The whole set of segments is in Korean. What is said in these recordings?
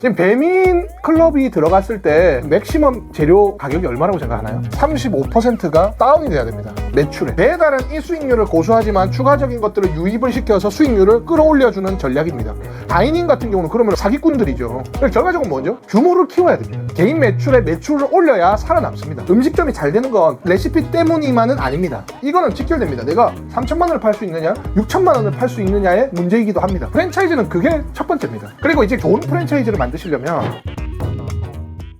지금 배민 클럽이 들어갔을 때 맥시멈 재료 가격이 얼마라고 생각하나요? 35%가 다운이 돼야 됩니다. 매출에. 배달은 이 수익률을 고수하지만 추가적인 것들을 유입을 시켜서 수익률을 끌어올려주는 전략입니다. 다이닝 같은 경우는 그러면 사기꾼들이죠. 결과적으로 뭐죠? 규모를 키워야 됩니다. 개인 매출에 매출을 올려야 살아남습니다. 음식점이 잘 되는 건 레시피 때문이만은 아닙니다. 이거는 직결됩니다. 내가 3천만 원을 팔 수 있느냐 6천만 원을 팔 수 있느냐의 문제이기도 합니다. 프랜차이즈는 그게 첫 번째입니다. 그리고 이제 좋은 프랜차이즈를 만드시려면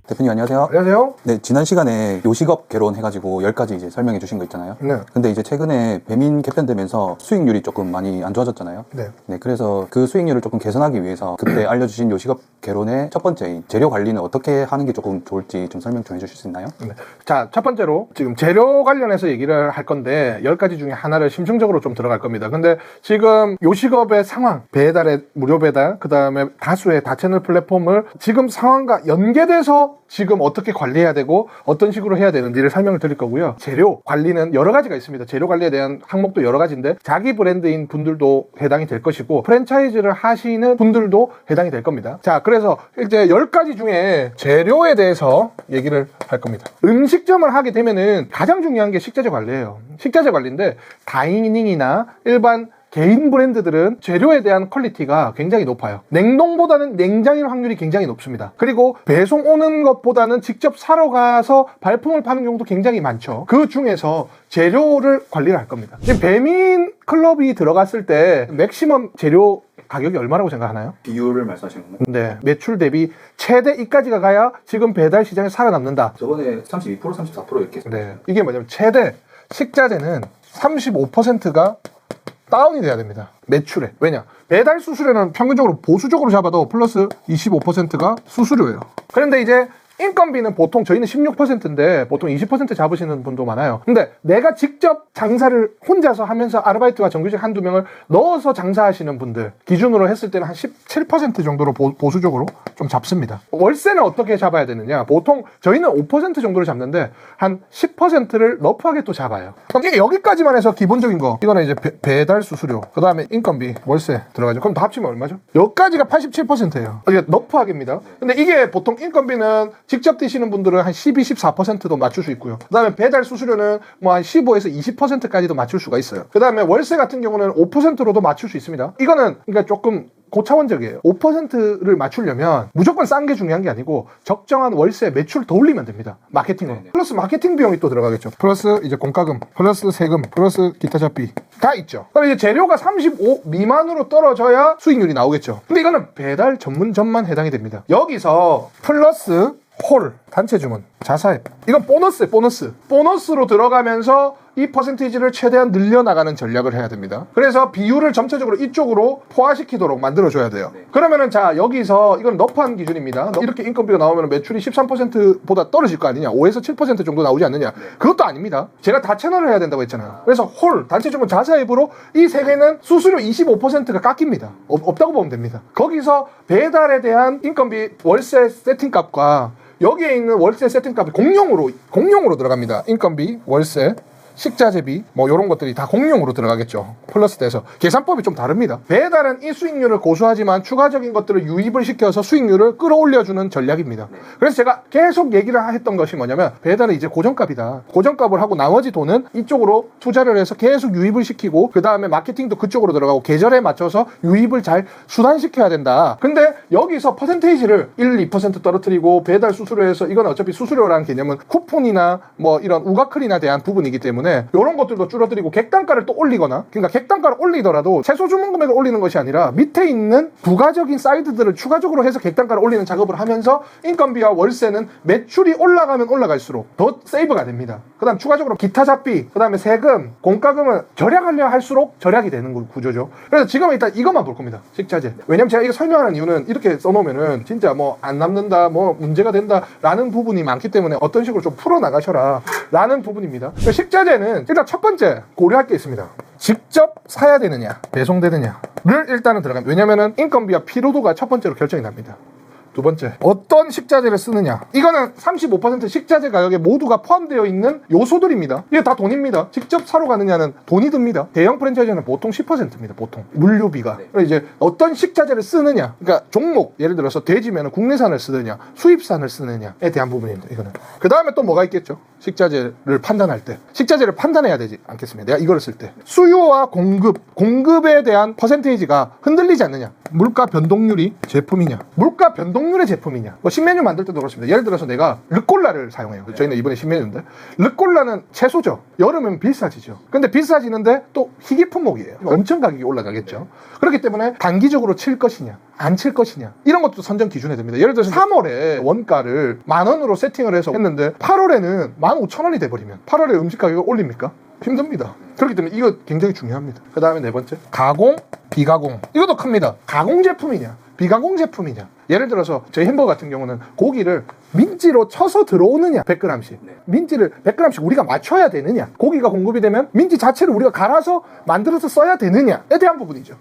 대표님 안녕하세요. 안녕하세요. 네, 지난 시간에 요식업 개론 해가지고 10가지 이제 설명해 주신 거 있잖아요. 네. 근데 이제 최근에 배민 개편되면서 수익률이 조금 많이 안 좋아졌잖아요. 네. 네, 그래서 그 수익률을 조금 개선하기 위해서 그때 알려주신 요식업 개론의 첫 번째인 재료 관리는 어떻게 하는 게 조금 좋을지 좀 설명 좀 해주실 수 있나요? 네. 자, 첫 번째로 지금 재료 관련해서 얘기를 할 건데 10가지 중에 하나를 심층적으로 좀 들어갈 겁니다. 근데 지금 요식업의 상황, 배달의 무료 배달, 그 다음에 다수의 다채널 플랫폼을 지금 상황과 연계돼서 지금 어떻게 관리해야 되고 어떤 식으로 해야 되는지를 설명을 드릴 거고요. 재료 관리는 여러 가지가 있습니다. 재료 관리에 대한 항목도 여러 가지인데 자기 브랜드인 분들도 해당이 될 것이고 프랜차이즈를 하시는 분들도 해당이 될 겁니다. 자, 그래서 이제 10가지 중에 재료에 대해서 얘기를 할 겁니다. 음식점을 하게 되면은 가장 중요한 게 식자재 관리예요. 식자재 관리인데 다이닝이나 일반 개인 브랜드들은 재료에 대한 퀄리티가 굉장히 높아요. 냉동보다는 냉장일 확률이 굉장히 높습니다. 그리고 배송 오는 것보다는 직접 사러 가서 발품을 파는 경우도 굉장히 많죠. 그 중에서 재료를 관리를 할 겁니다. 지금 배민 클럽이 들어갔을 때 맥시멈 재료 가격이 얼마라고 생각하나요? 비율을 말씀하시는 건가요? 네, 매출 대비 최대 이까지가 가야 지금 배달 시장에 살아남는다. 저번에 32%, 34% 이렇게 했어요. 네, 이게 뭐냐면 최대 식자재는 35%가 다운이 돼야 됩니다. 매출에. 왜냐? 배달 수수료는 평균적으로 보수적으로 잡아도 플러스 25%가 수수료예요. 그런데 이제 인건비는 보통 저희는 16%인데 보통 20% 잡으시는 분도 많아요. 근데 내가 직접 장사를 혼자서 하면서 아르바이트와 정규직 한두 명을 넣어서 장사하시는 분들 기준으로 했을 때는 한 17% 정도로 보수적으로 좀 잡습니다. 월세는 어떻게 잡아야 되느냐? 보통 저희는 5% 정도를 잡는데 한 10%를 러프하게 또 잡아요. 그럼 이게 여기까지만 해서 기본적인 거. 이거는 이제 배달 수수료, 그 다음에 인건비, 월세 들어가죠. 그럼 다 합치면 얼마죠? 여기까지가 87%예요. 이게 러프하게입니다. 근데 이게 보통 인건비는 직접 뛰시는 분들은 한 12, 14%도 맞출 수 있고요. 그 다음에 배달 수수료는 뭐 한 15에서 20%까지도 맞출 수가 있어요. 그 다음에 월세 같은 경우는 5%로도 맞출 수 있습니다. 이거는 그러니까 조금 고차원적이에요. 5%를 맞추려면 무조건 싼 게 중요한 게 아니고 적정한 월세 매출을 더 올리면 됩니다. 마케팅으로. 플러스 마케팅 비용이 또 들어가겠죠. 플러스 이제 공과금, 플러스 세금, 플러스 기타 잡비가 있죠. 그럼 이제 재료가 35 미만으로 떨어져야 수익률이 나오겠죠. 근데 이거는 배달 전문점만 해당이 됩니다. 여기서 플러스 홀, 단체 주문, 자사입. 이건 보너스예요, 보너스. 보너스로 들어가면서 이 퍼센테이지를 최대한 늘려나가는 전략을 해야 됩니다. 그래서 비율을 전체적으로 이쪽으로 포화시키도록 만들어줘야 돼요. 그러면은 자, 여기서 이건 너프한 기준입니다. 이렇게 인건비가 나오면 매출이 13%보다 떨어질 거 아니냐. 5에서 7% 정도 나오지 않느냐. 그것도 아닙니다. 제가 다 채널을 해야 된다고 했잖아요. 그래서 홀, 단체 주문, 자사입으로 이 세 개는 수수료 25%가 깎입니다. 없다고 보면 됩니다. 거기서 배달에 대한 인건비, 월세 세팅값과 여기에 있는 월세 세팅값이 공용으로 들어갑니다. 인건비, 월세, 식자재비 뭐 이런 것들이 다 공용으로 들어가겠죠. 플러스 돼서 계산법이 좀 다릅니다. 배달은 이 수익률을 고수하지만 추가적인 것들을 유입을 시켜서 수익률을 끌어올려주는 전략입니다. 그래서 제가 계속 얘기를 했던 것이 뭐냐면 배달은 이제 고정값이다. 고정값을 하고 나머지 돈은 이쪽으로 투자를 해서 계속 유입을 시키고 그 다음에 마케팅도 그쪽으로 들어가고 계절에 맞춰서 유입을 잘 수단시켜야 된다. 근데 여기서 퍼센테이지를 1, 2% 떨어뜨리고 배달 수수료에서 이건 어차피 수수료라는 개념은 쿠폰이나 뭐 이런 우가클이나 대한 부분이기 때문에 이런 것들도 줄어들이고 객단가를 또 올리거나 그러니까 객단가를 올리더라도 최소 주문 금액을 올리는 것이 아니라 밑에 있는 부가적인 사이드들을 추가적으로 해서 객단가를 올리는 작업을 하면서 인건비와 월세는 매출이 올라가면 올라갈수록 더 세이브가 됩니다. 그 다음 추가적으로 기타 잡비, 그 다음에 세금, 공과금은 절약하려 할수록 절약이 되는 구조죠. 그래서 지금은 일단 이것만 볼 겁니다. 식자재. 왜냐면 제가 이거 설명하는 이유는 이렇게 써놓으면은 진짜 뭐 안 남는다, 뭐 문제가 된다 라는 부분이 많기 때문에 어떤 식으로 좀 풀어나가셔라 라는 부분입니다. 식자재는 일단 첫 번째 고려할 게 있습니다. 직접 사야 되느냐 배송되느냐를 일단은 들어갑니다. 왜냐면은 인건비와 피로도가 첫 번째로 결정이 납니다. 두 번째, 어떤 식자재를 쓰느냐. 이거는 35% 식자재 가격에 모두가 포함되어 있는 요소들입니다. 이게 다 돈입니다. 직접 사러 가느냐는 돈이 듭니다. 대형 프랜차이즈는 보통 10%입니다. 보통 물류비가. 그래서 이제 어떤 식자재를 쓰느냐, 그러니까 종목, 예를 들어서 돼지면 국내산을 쓰느냐 수입산을 쓰느냐에 대한 부분입니다. 이거는. 그 다음에 또 뭐가 있겠죠. 식자재를 판단할 때 식자재를 판단해야 되지 않겠습니까? 내가 이거를 쓸 때 수요와 공급에 대한 퍼센테이지가 흔들리지 않느냐. 물가 변동률이 제품이냐, 물가 변동률의 제품이냐. 뭐 신메뉴 만들 때도 그렇습니다. 예를 들어서 내가 르꼴라를 사용해요. 저희는 이번에 신메뉴인데 르꼴라는 채소죠. 여름엔 비싸지죠. 근데 비싸지는데 또 희귀 품목이에요. 엄청 가격이 올라가겠죠. 그렇기 때문에 단기적으로 칠 것이냐 안 칠 것이냐, 이런 것도 선정 기준이 됩니다. 예를 들어서 3월에 원가를 10,000원으로 세팅을 해서 했는데 8월에는 15,000원이 돼버리면 8월에 음식 가격을 올립니까? 힘듭니다. 그렇기 때문에 이거 굉장히 중요합니다. 그 다음에 네 번째, 가공, 비가공. 이것도 큽니다. 가공 제품이냐 비가공 제품이냐. 예를 들어서 저희 햄버거 같은 경우는 고기를 민지로 쳐서 들어오느냐 100g씩, 민지를 100g씩 우리가 맞춰야 되느냐, 고기가 공급이 되면 민지 자체를 우리가 갈아서 만들어서 써야 되느냐에 대한 부분이죠.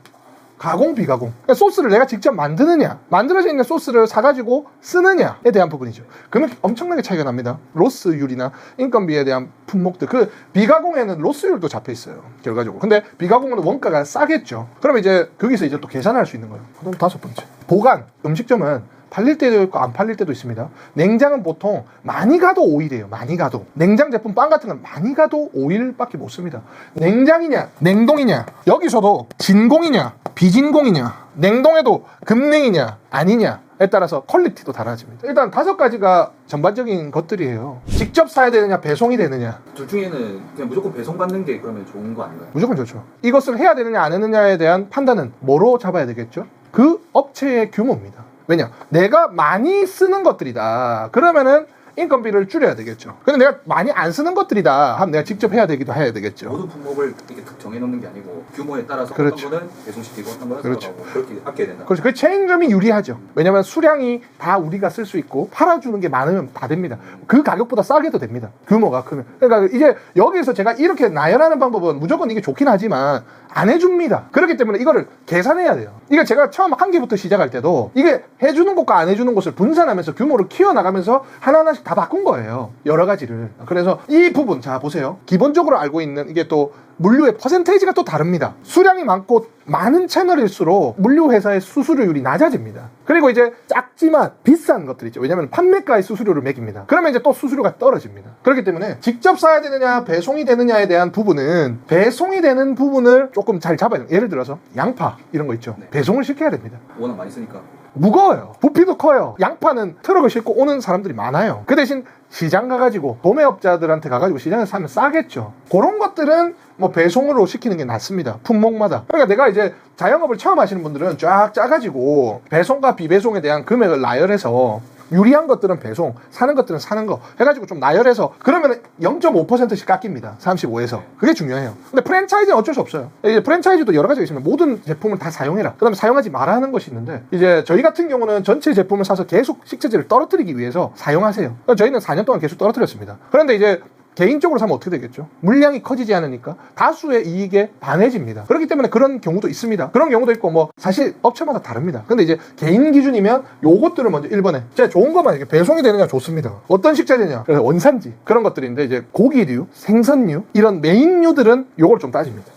가공, 비가공. 그러니까 소스를 내가 직접 만드느냐, 만들어져 있는 소스를 사가지고 쓰느냐에 대한 부분이죠. 그러면 엄청나게 차이가 납니다. 로스율이나 인건비에 대한 품목들. 그 비가공에는 로스율도 잡혀 있어요. 결과적으로. 근데 비가공은 원가가 싸겠죠. 그러면 이제 거기서 이제 또 계산할 수 있는 거예요. 그럼 다섯 번째, 보관. 음식점은 팔릴 때도 있고 안 팔릴 때도 있습니다. 냉장은 보통 많이 가도 5일이에요. 많이 가도. 냉장 제품 빵 같은 건 많이 가도 5일밖에 못 씁니다. 냉장이냐 냉동이냐, 여기서도 진공이냐 비진공이냐, 냉동에도 급냉이냐 아니냐에 따라서 퀄리티도 달라집니다. 일단 5가지가 전반적인 것들이에요. 직접 사야 되느냐 배송이 되느냐. 둘 중에는 그냥 무조건 배송받는 게 그러면 좋은 거 아닌가요? 무조건 좋죠. 이것을 해야 되느냐 안 하느냐에 대한 판단은 뭐로 잡아야 되겠죠? 그 업체의 규모입니다. 왜냐? 내가 많이 쓰는 것들이다. 그러면은 인건비를 줄여야 되겠죠. 근데 내가 많이 안 쓰는 것들이다 하면 내가 직접 해야 되겠죠. 모든 품목을 이렇게 툭 정해놓는 게 아니고 규모에 따라서 그렇죠. 어떤 거는 배송시키고 어떤 거는 그렇죠. 들어가고 그렇게 아껴야 된다. 그렇죠. 그 체인점이 유리하죠. 왜냐면 수량이 다 우리가 쓸 수 있고 팔아주는 게 많으면 다 됩니다. 그 가격보다 싸게도 됩니다. 규모가 크면. 그러니까 이제 여기서 제가 이렇게 나열하는 방법은 무조건 이게 좋긴 하지만 안 해줍니다. 그렇기 때문에 이거를 계산해야 돼요. 이게 제가 처음 한 개부터 시작할 때도 이게 해주는 곳과 안 해주는 곳을 분산하면서 규모를 키워나가면서 하나하나씩 다 바꾼 거예요. 여러 가지를. 그래서 이 부분, 자 보세요. 기본적으로 알고 있는 이게 또 물류의 퍼센테이지가 또 다릅니다. 수량이 많고 많은 채널일수록 물류 회사의 수수료율이 낮아집니다. 그리고 이제 작지만 비싼 것들 있죠. 왜냐하면 판매가의 수수료를 매깁니다. 그러면 이제 또 수수료가 떨어집니다. 그렇기 때문에 직접 사야 되느냐 배송이 되느냐에 대한 부분은 배송이 되는 부분을 조금 잘 잡아야 돼요. 예를 들어서 양파 이런 거 있죠. 배송을 시켜야 됩니다. 워낙 많이 쓰니까. 무거워요. 부피도 커요. 양파는 트럭을 싣고 오는 사람들이 많아요. 그 대신 시장 가가지고 도매업자들한테 가가지고 시장에서 사면 싸겠죠. 그런 것들은 뭐 배송으로 시키는 게 낫습니다. 품목마다. 그러니까 내가 이제 자영업을 처음 하시는 분들은 쫙 짜가지고 배송과 비배송에 대한 금액을 나열해서 유리한 것들은 배송, 사는 것들은 사는 거 해가지고 좀 나열해서 그러면 0.5%씩 깎입니다. 35에서. 그게 중요해요. 근데 프랜차이즈는 어쩔 수 없어요. 이제 프랜차이즈도 여러 가지가 있습니다. 모든 제품을 다 사용해라. 그 다음에 사용하지 마라 하는 것이 있는데 이제 저희 같은 경우는 전체 제품을 사서 계속 식재질을 떨어뜨리기 위해서 사용하세요. 그러니까 저희는 4년 동안 계속 떨어뜨렸습니다. 그런데 이제 개인적으로 사면 어떻게 되겠죠? 물량이 커지지 않으니까 다수의 이익에 반해집니다. 그렇기 때문에 그런 경우도 있습니다. 그런 경우도 있고 뭐 사실 업체마다 다릅니다. 근데 이제 개인 기준이면 요것들을 먼저 1번에 제가 좋은 것만 이렇게 배송이 되느냐 좋습니다. 어떤 식자재냐? 그래서 원산지 그런 것들인데 이제 고기류, 생선류 이런 메인류들은 요걸 좀 따집니다.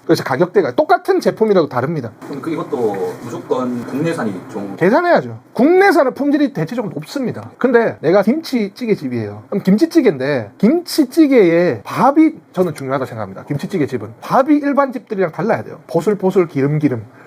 그래서 가격대가 똑같은 제품이라도 다릅니다. 그럼 이것도 무조건 국내산이 좋은. 계산해야죠. 국내산은 품질이 대체적으로 높습니다. 근데 내가 김치찌개집이에요. 그럼 김치찌개인데 김치찌개에 밥이 저는 중요하다 생각합니다. 김치찌개 집은 밥이 일반 집들이랑 달라야 돼요. 보슬보슬 기름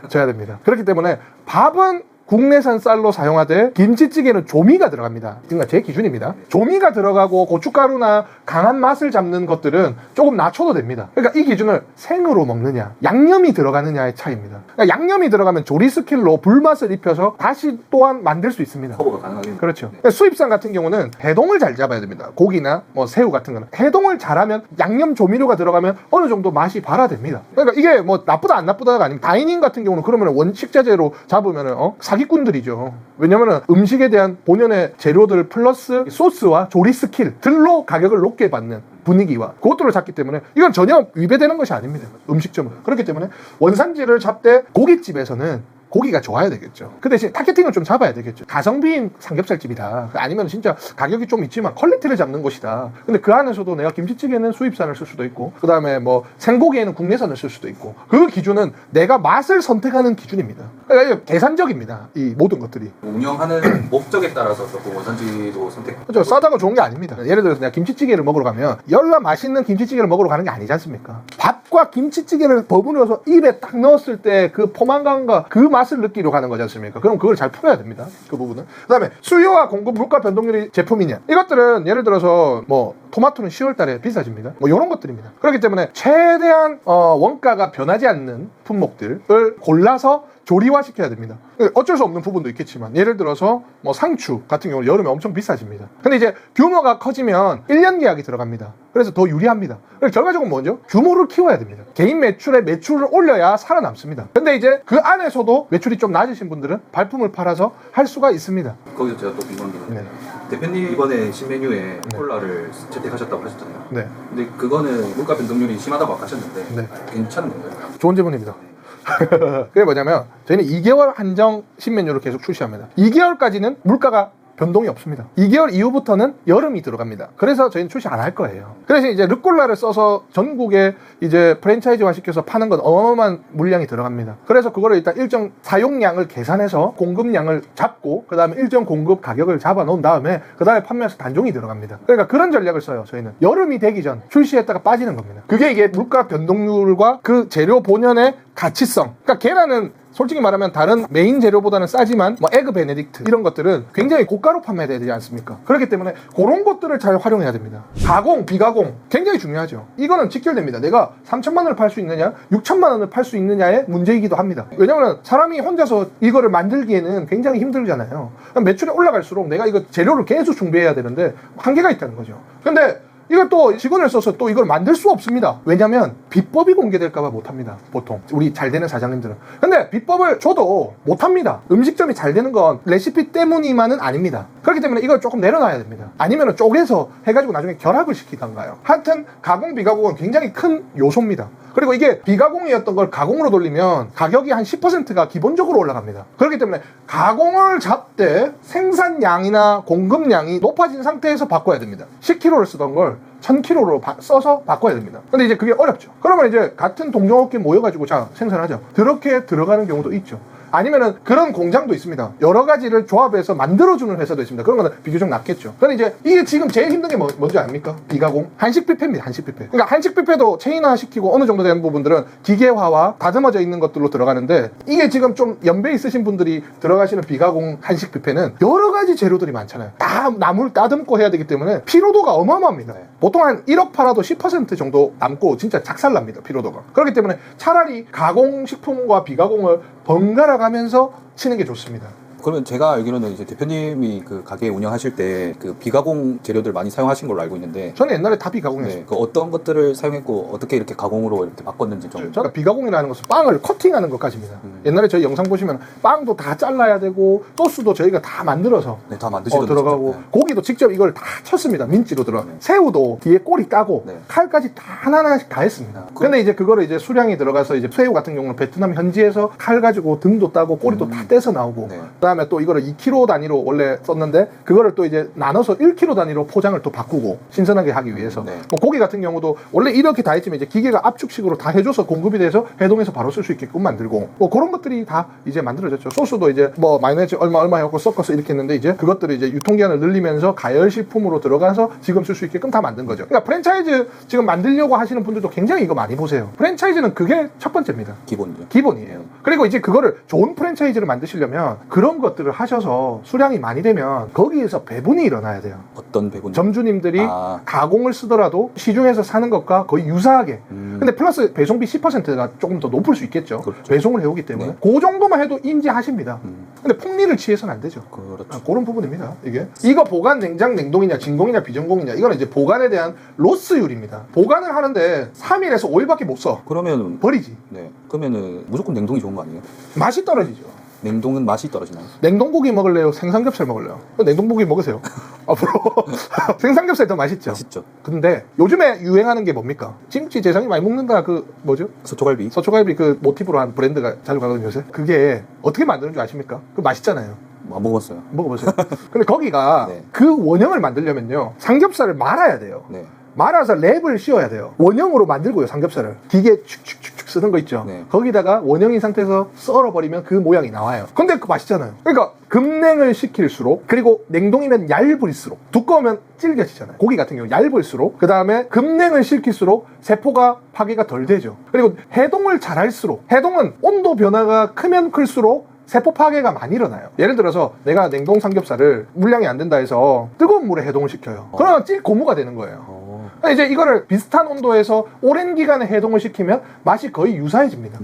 져야 됩니다. 그렇기 때문에 밥은 국내산 쌀로 사용하되 김치찌개는 조미가 들어갑니다. 그러니까 제 기준입니다. 조미가 들어가고 고춧가루나 강한 맛을 잡는 것들은 조금 낮춰도 됩니다. 그러니까 이 기준을 생으로 먹느냐 양념이 들어가느냐의 차이입니다. 그러니까 양념이 들어가면 조리 스킬로 불맛을 입혀서 다시 또한 만들 수 있습니다. 커버가 가능하겠네요. 그렇죠. 그러니까 수입산 같은 경우는 해동을 잘 잡아야 됩니다. 고기나 뭐 새우 같은 거는 해동을 잘하면 양념 조미료가 들어가면 어느 정도 맛이 발화됩니다. 그러니까 이게 뭐 나쁘다 안 나쁘다가 아니면 다이닝 같은 경우는 그러면 원식자재로 잡으면은 사기꾼들이죠. 왜냐면은 음식에 대한 본연의 재료들 플러스 소스와 조리 스킬들로 가격을 높게 받는 분위기와 그것들을 잡기 때문에 이건 전혀 위배되는 것이 아닙니다. 음식점은. 그렇기 때문에 원산지를 잡되 고깃집에서는 고기가 좋아야 되겠죠. 그 대신 타겟팅을 좀 잡아야 되겠죠. 가성비인 삼겹살집이다. 아니면 진짜 가격이 좀 있지만 퀄리티를 잡는 곳이다. 근데 그 안에서도 내가 김치찌개는 수입산을 쓸 수도 있고, 그 다음에 뭐 생고기에는 국내산을 쓸 수도 있고, 그 기준은 내가 맛을 선택하는 기준입니다. 그러니까 계산적입니다. 이 모든 것들이. 운영하는 목적에 따라서 조금 원산지도 선택. 그렇죠. 싸다고 좋은 게 아닙니다. 예를 들어서 내가 김치찌개를 먹으러 가면 열나 맛있는 김치찌개를 먹으러 가는 게 아니지 않습니까? 밥과 김치찌개를 버무려서 입에 딱 넣었을 때 그 포만감과 그 맛을 느끼러 가는 거지 않습니까? 그럼 그걸 잘 풀어야 됩니다. 그 부분은. 그 다음에 수요와 공급 물가 변동률이 제품이냐. 이것들은 예를 들어서 뭐 토마토는 10월 달에 비싸집니다. 뭐 이런 것들입니다. 그렇기 때문에 최대한 원가가 변하지 않는 품목들을 골라서 조리화시켜야 됩니다. 어쩔 수 없는 부분도 있겠지만 예를 들어서 뭐 상추 같은 경우는 여름에 엄청 비싸집니다. 근데 이제 규모가 커지면 1년 계약이 들어갑니다. 그래서 더 유리합니다. 그래서 결과적으로 뭐죠? 규모를 키워야 됩니다. 개인 매출을 올려야 살아남습니다. 근데 이제 그 안에서도 매출이 좀 낮으신 분들은 발품을 팔아서 할 수가 있습니다. 거기서 제가 또 궁금한 게 있는데 네. 대표님 이번에 신메뉴에 콜라를 채택하셨다고 하셨잖아요. 네. 근데 그거는 물가 변동률이 심하다고 아까 하셨는데 네. 괜찮은 건가요? 좋은 질문입니다. 그게 뭐냐면 저희는 2개월 한정 신메뉴를 계속 출시합니다. 2개월까지는 물가가 변동이 없습니다. 2개월 이후부터는 여름이 들어갑니다. 그래서 저희는 출시 안 할 거예요. 그래서 이제 르꼴라를 써서 전국에 이제 프랜차이즈화 시켜서 파는 건 어마어마한 물량이 들어갑니다. 그래서 그거를 일단 일정 사용량을 계산해서 공급량을 잡고 그 다음에 일정 공급 가격을 잡아 놓은 다음에 그 다음에 판매해서 단종이 들어갑니다. 그러니까 그런 전략을 써요. 저희는 여름이 되기 전 출시했다가 빠지는 겁니다. 그게 이게 물가 변동률과 그 재료 본연의 가치성. 그러니까 계란은 솔직히 말하면 다른 메인 재료보다는 싸지만 뭐 에그 베네딕트 이런 것들은 굉장히 고가로 판매돼야 되지 않습니까? 그렇기 때문에 그런 것들을 잘 활용해야 됩니다. 가공, 비가공 굉장히 중요하죠. 이거는 직결됩니다. 내가 3천만 원을 팔 수 있느냐 6천만 원을 팔 수 있느냐의 문제이기도 합니다. 왜냐하면 사람이 혼자서 이거를 만들기에는 굉장히 힘들잖아요. 매출이 올라갈수록 내가 이거 재료를 계속 준비해야 되는데 한계가 있다는 거죠. 근데 이것도 직원을 써서 또 이걸 만들 수 없습니다. 왜냐면 비법이 공개될까봐 못합니다. 보통 우리 잘 되는 사장님들은. 근데 비법을 줘도 못합니다. 음식점이 잘 되는 건 레시피 때문이만은 아닙니다. 그렇기 때문에 이걸 조금 내려놔야 됩니다. 아니면 쪼개서 해가지고 나중에 결합을 시키던가요. 하여튼 가공 비가공은 굉장히 큰 요소입니다. 그리고 이게 비가공이었던 걸 가공으로 돌리면 가격이 한 10%가 기본적으로 올라갑니다. 그렇기 때문에 가공을 잡되 생산량이나 공급량이 높아진 상태에서 바꿔야 됩니다. 10kg를 쓰던 걸 1000kg로 써서 바꿔야 됩니다. 근데 이제 그게 어렵죠. 그러면 이제 같은 동종업계 모여가지고 자 생산하죠. 그렇게 들어가는 경우도 있죠. 아니면은 그런 공장도 있습니다. 여러 가지를 조합해서 만들어주는 회사도 있습니다. 그런 거는 비교적 낫겠죠. 근데 이제 이게 지금 제일 힘든 게 뭔지 아닙니까? 비가공. 한식 뷔페입니다. 한식 뷔페. 그러니까 한식 뷔페도 체인화 시키고 어느 정도 되는 부분들은 기계화와 다듬어져 있는 것들로 들어가는데 이게 지금 좀 연배 있으신 분들이 들어가시는 비가공 한식 뷔페는 여러 가지 재료들이 많잖아요. 다 나물 따듬고 해야 되기 때문에 피로도가 어마어마합니다. 보통 한 1억 팔아도 10% 정도 남고 진짜 작살납니다. 피로도가. 그렇기 때문에 차라리 가공식품과 비가공을 번갈아 가면서 치는 게 좋습니다. 그러면 제가 알기로는 이제 대표님이 그 가게 운영하실 때 그 비가공 재료들 많이 사용하신 걸로 알고 있는데 저는 옛날에 다 비가공이었어요. 네, 그 어떤 것들을 사용했고 어떻게 이렇게 가공으로 이렇게 바꿨는지 좀. 저는 비가공이라는 것은 빵을 커팅하는 것까지입니다. 옛날에 저희 영상 보시면 빵도 다 잘라야 되고 소스도 저희가 다 만들어서 네, 다 만드시더라고요. 들어가고 네. 고기도 직접 이걸 다 쳤습니다. 민지로 들어가. 네. 새우도 뒤에 꼬리 따고 네. 칼까지 다 하나하나씩 다 했습니다. 근데 이제 그거를 이제 수량이 들어가서 이제 새우 같은 경우는 베트남 현지에서 칼 가지고 등도 따고 꼬리도 다 떼서 나오고 네. 그다음에 또 이거를 2kg 단위로 원래 썼는데 그거를 또 이제 나눠서 1kg 단위로 포장을 또 바꾸고 신선하게 하기 위해서 네. 뭐 고기 같은 경우도 원래 이렇게 다 했지만 이제 기계가 압축식으로 다 해줘서 공급이 돼서 해동해서 바로 쓸 수 있게끔 만들고 뭐 그런 것들이 다 이제 만들어졌죠. 소스도 이제 뭐 마요네즈 얼마 해갖고 섞어서 이렇게 했는데 이제 그것들이 이제 유통기한을 늘리면서 가열식품으로 들어가서 지금 쓸 수 있게끔 다 만든 거죠. 그러니까 프랜차이즈 지금 만들려고 하시는 분들도 굉장히 이거 많이 보세요. 프랜차이즈는 그게 첫 번째입니다. 기본이요. 기본이에요. 그리고 이제 그거를 좋은 프랜차이즈를 만드시려면 그런 것들을 하셔서 수량이 많이 되면 거기에서 배분이 일어나야 돼요. 어떤 배분? 점주님들이 가공을 쓰더라도 시중에서 사는 것과 거의 유사하게. 근데 플러스 배송비 10%가 조금 더 높을 수 있겠죠. 그렇죠. 배송을 해오기 때문에. 네. 그 정도만 해도 인지하십니다. 근데 폭리를 취해서는 안 되죠. 그렇죠. 그런 부분입니다. 이게 이거 보관 냉장 냉동이냐 진공이냐 비전공이냐 이거는 이제 보관에 대한 로스율입니다. 보관을 하는데 3일에서 5일밖에 못 써. 그러면 버리지. 네. 그러면은 무조건 냉동이 좋은 거 아니에요? 맛이 떨어지죠. 냉동은 맛이 떨어지나요? 냉동고기 먹을래요? 생삼겹살 먹을래요? 냉동고기 먹으세요. 앞으로 생삼겹살이 더 맛있죠. 맛있죠. 근데 요즘에 유행하는 게 뭡니까? 김치 재상이 많이 먹는다 그 뭐죠? 서초갈비. 서초갈비 그 모티브로 한 브랜드가 자주 가거든요 요새. 그게 어떻게 만드는 줄 아십니까? 그 맛있잖아요. 안 먹어봤어요. 먹어보세요. 근데 거기가 네. 그 원형을 만들려면요 삼겹살을 말아야 돼요. 네. 말아서 랩을 씌워야 돼요. 원형으로 만들고요 삼겹살을. 기계 축축축축 쓰는 거 있죠. 네. 거기다가 원형인 상태에서 썰어버리면 그 모양이 나와요. 근데 그거 맛있잖아요. 그러니까 급냉을 시킬수록, 그리고 냉동이면 얇을수록, 두꺼우면 질겨지잖아요. 고기 같은 경우 얇을수록, 그 다음에 급냉을 시킬수록 세포가 파괴가 덜 되죠. 그리고 해동을 잘할수록, 해동은 온도 변화가 크면 클수록 세포 파괴가 많이 일어나요. 예를 들어서 내가 냉동 삼겹살을 물량이 안 된다 해서 뜨거운 물에 해동을 시켜요. 그러면 찔 고무가 되는 거예요. 이제 이거를 비슷한 온도에서 오랜 기간에 해동을 시키면 맛이 거의 유사해집니다.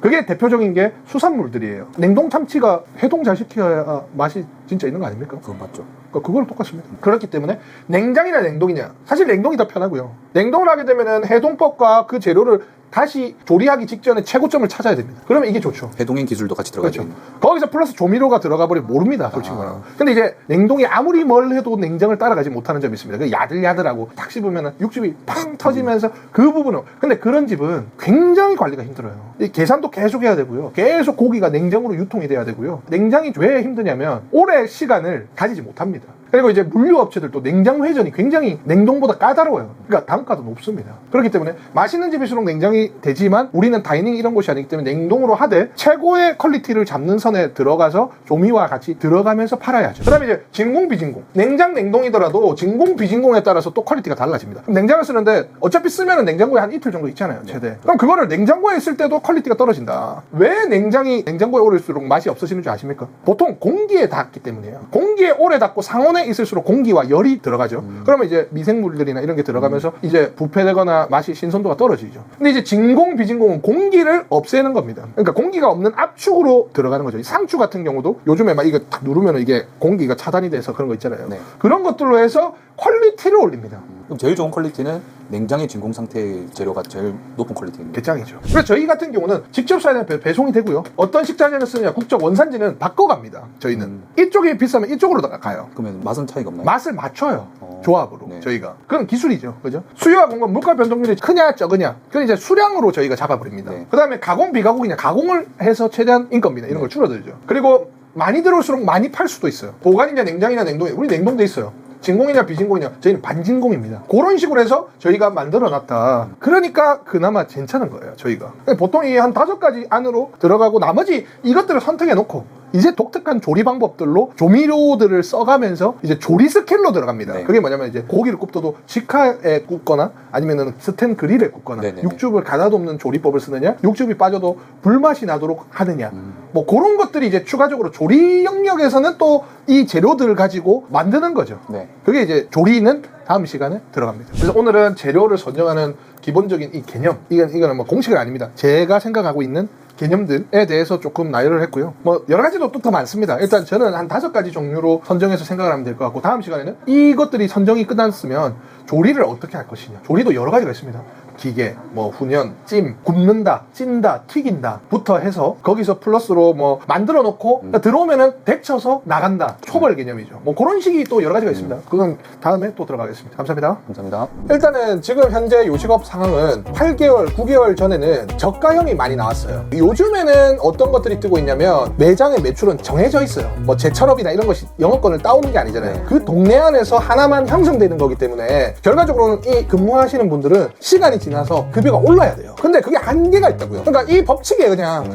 그게 대표적인 게 수산물들이에요. 냉동 참치가 해동 잘 시켜야 맛이 진짜 있는 거 아닙니까? 그건 맞죠. 그거랑 똑같습니다. 그렇기 때문에 냉장이냐 냉동이냐, 사실 냉동이 더 편하고요. 냉동을 하게 되면은 해동법과 그 재료를 다시 조리하기 직전에 최고점을 찾아야 됩니다. 그러면 이게 좋죠. 해동인 기술도 같이 들어가죠. 그렇죠. 거기서 플러스 조미료가 들어가 버리면 모릅니다, 솔직히 말하면. 근데 이제 냉동이 아무리 뭘 해도 냉장을 따라가지 못하는 점이 있습니다. 그 야들야들하고 탁 씹으면 육즙이 팡 터지면서 그 부분은. 근데 그런 집은 굉장히 관리가 힘들어요. 이 계산도 계속 해야 되고요. 계속 고기가 냉장으로 유통이 돼야 되고요. 냉장이 왜 힘드냐면 오래 시간을 가지지 못합니다. 그리고 이제 물류업체들도 냉장 회전이 굉장히 냉동보다 까다로워요. 그러니까 단가도 높습니다. 그렇기 때문에 맛있는 집일수록 냉장이 되지만 우리는 다이닝 이런 곳이 아니기 때문에 냉동으로 하되 최고의 퀄리티를 잡는 선에 들어가서 조미와 같이 들어가면서 팔아야죠. 그 다음에 이제 진공 비진공. 냉장 냉동이더라도 진공 비진공에 따라서 또 퀄리티가 달라집니다. 그럼 냉장을 쓰는데 어차피 쓰면은 냉장고에 한 이틀 정도 있잖아요, 최대. 그럼 그거를 냉장고에 있을 때도 퀄리티가 떨어진다. 왜 냉장이 냉장고에 오래있을수록 맛이 없어지는 줄 아십니까? 보통 공기에 닿기 때문이에요. 공기에 오래 닿고 상온에 있을수록 공기와 열이 들어가죠. 그러면 이제 미생물들이나 이런 게 들어가면서 이제 부패되거나 맛이 신선도가 떨어지죠. 근데 이제 진공 비진공은 공기를 없애는 겁니다. 그러니까 공기가 없는 압축으로 들어가는 거죠. 이 상추 같은 경우도 요즘에 막 이거 탁 누르면 이게 공기가 차단이 돼서 그런 거 있잖아요. 네. 그런 것들로 해서 퀄리티를 올립니다. 그럼 제일 좋은 퀄리티는 냉장의 진공 상태의 재료가 제일 높은 퀄리티입니다. 개짱이죠. 그래서 저희 같은 경우는 직접 사야 배송이 되고요. 어떤 식자재를 쓰느냐, 국적 원산지는 바꿔갑니다. 저희는 이쪽이 비싸면 이쪽으로 가요. 그러면 맛은 차이가 없나요? 맛을 맞춰요. 조합으로. 네. 저희가. 그건 기술이죠. 그죠? 수요와 공급, 물가 변동률이 크냐 적으냐. 그건 이제 수량으로 저희가 잡아버립니다. 네. 그 다음에 가공 비가공이냐. 가공을 해서 최대한 인건비나 이런 걸 줄어들죠. 그리고 많이 들어올수록 많이 팔 수도 있어요. 보관이냐 냉장이냐 냉동이냐. 우리 냉동돼 있어요. 진공이냐 비진공이냐. 저희는 반진공입니다. 그런 식으로 해서 저희가 만들어 놨다. 그러니까 그나마 괜찮은 거예요, 저희가. 보통 이 한 5가지 안으로 들어가고 나머지 이것들을 선택해 놓고 이제 독특한 조리 방법들로 조미료들을 써가면서 이제 조리 스킬로 들어갑니다. 네. 그게 뭐냐면 이제 고기를 굽어도 직화에 굽거나 아니면은 스텐 그릴에 굽거나 네네네. 육즙을 가다듬는 조리법을 쓰느냐, 육즙이 빠져도 불맛이 나도록 하느냐, 뭐 그런 것들이 이제 추가적으로 조리 영역에서는 또 이 재료들을 가지고 만드는 거죠. 네. 그게 이제 조리는 다음 시간에 들어갑니다. 그래서 오늘은 재료를 선정하는 기본적인 이 개념, 이거는 뭐 공식은 아닙니다. 제가 생각하고 있는 개념들에 대해서 조금 나열을 했고요. 뭐 여러 가지도 또 더 많습니다. 일단 저는 한 5가지 종류로 선정해서 생각을 하면 될 것 같고, 다음 시간에는 이것들이 선정이 끝났으면 조리를 어떻게 할 것이냐. 조리도 여러 가지가 있습니다. 기계, 뭐 훈연, 찜, 굽는다, 찐다, 튀긴다 부터 해서 거기서 플러스로 뭐 만들어 놓고 들어오면은 데쳐서 나간다. 초벌 개념이죠. 뭐 그런 식이 또 여러 가지가 있습니다. 그건 다음에 또 들어가겠습니다. 감사합니다. 감사합니다. 일단은 지금 현재 요식업 상황은 8개월, 9개월 전에는 저가형이 많이 나왔어요. 요즘에는 어떤 것들이 뜨고 있냐면 매장의 매출은 정해져 있어요. 뭐 제철업이나 이런 것이 영업권을 따오는 게 아니잖아요. 그 동네 안에서 하나만 형성되는 거기 때문에 결과적으로는 이 근무하시는 분들은 시간이 지나서 급여가 올라야 돼요. 근데 그게 한계가 있다고요. 그러니까 이 법칙에 그냥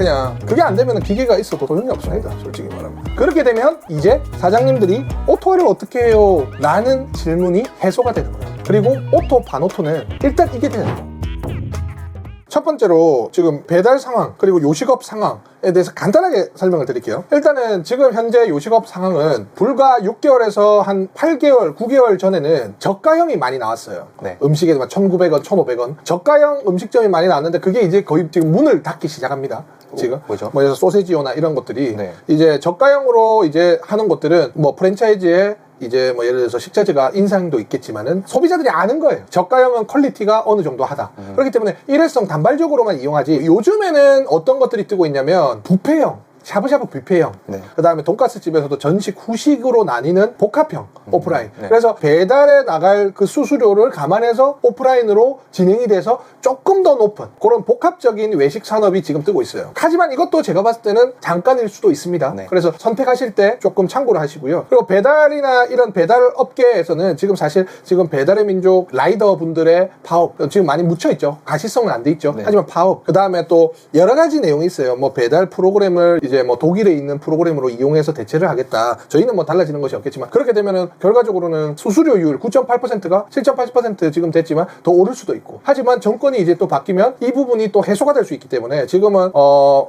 그게 안 되면 기계가 있어도 소용이 없습니다. 솔직히 말하면. 그렇게 되면 이제 사장님들이 오토를 어떻게 해요? 라는 질문이 해소가 되는 거예요. 그리고 오토, 반오토는 일단 이게 돼야 돼요. 첫 번째로 지금 배달 상황 그리고 요식업 상황에 대해서 간단하게 설명을 드릴게요. 일단은 지금 현재 요식업 상황은 불과 6개월에서 한 8개월, 9개월 전에는 저가형이 많이 나왔어요. 네. 음식에 1,900원, 1,500원 저가형 음식점이 많이 나왔는데 그게 이제 거의 지금 문을 닫기 시작합니다. 지금 뭐죠? 뭐 소세지오나 이런 것들이 네. 이제 저가형으로 이제 하는 것들은 뭐 프랜차이즈에 이제 뭐 예를 들어서 식자재가 인상도 있겠지만은 소비자들이 아는 거예요. 저가형은 퀄리티가 어느 정도 하다. 그렇기 때문에 일회성 단발적으로만 이용하지. 요즘에는 어떤 것들이 뜨고 있냐면 뷔페형 샤브샤브 뷔페형, 네. 그 다음에 돈가스 집에서도 전식, 후식으로 나뉘는 복합형 오프라인. 네. 그래서 배달에 나갈 그 수수료를 감안해서 오프라인으로 진행이 돼서 조금 더 높은 그런 복합적인 외식 산업이 지금 뜨고 있어요. 하지만 이것도 제가 봤을 때는 잠깐일 수도 있습니다. 네. 그래서 선택하실 때 조금 참고를 하시고요. 그리고 배달이나 이런 배달 업계에서는 지금 사실 지금 배달의 민족 라이더 분들의 파업 지금 많이 묻혀 있죠. 가시성은 안 돼 있죠. 네. 하지만 파업, 그 다음에 또 여러 가지 내용이 있어요. 뭐 배달 프로그램을 이제 뭐 독일에 있는 프로그램으로 이용해서 대체를 하겠다. 저희는 뭐 달라지는 것이 없겠지만 그렇게 되면은 결과적으로는 수수료율 9.8%가 7.8% 지금 됐지만 더 오를 수도 있고. 하지만 정권이 이제 또 바뀌면 이 부분이 또 해소가 될 수 있기 때문에 지금은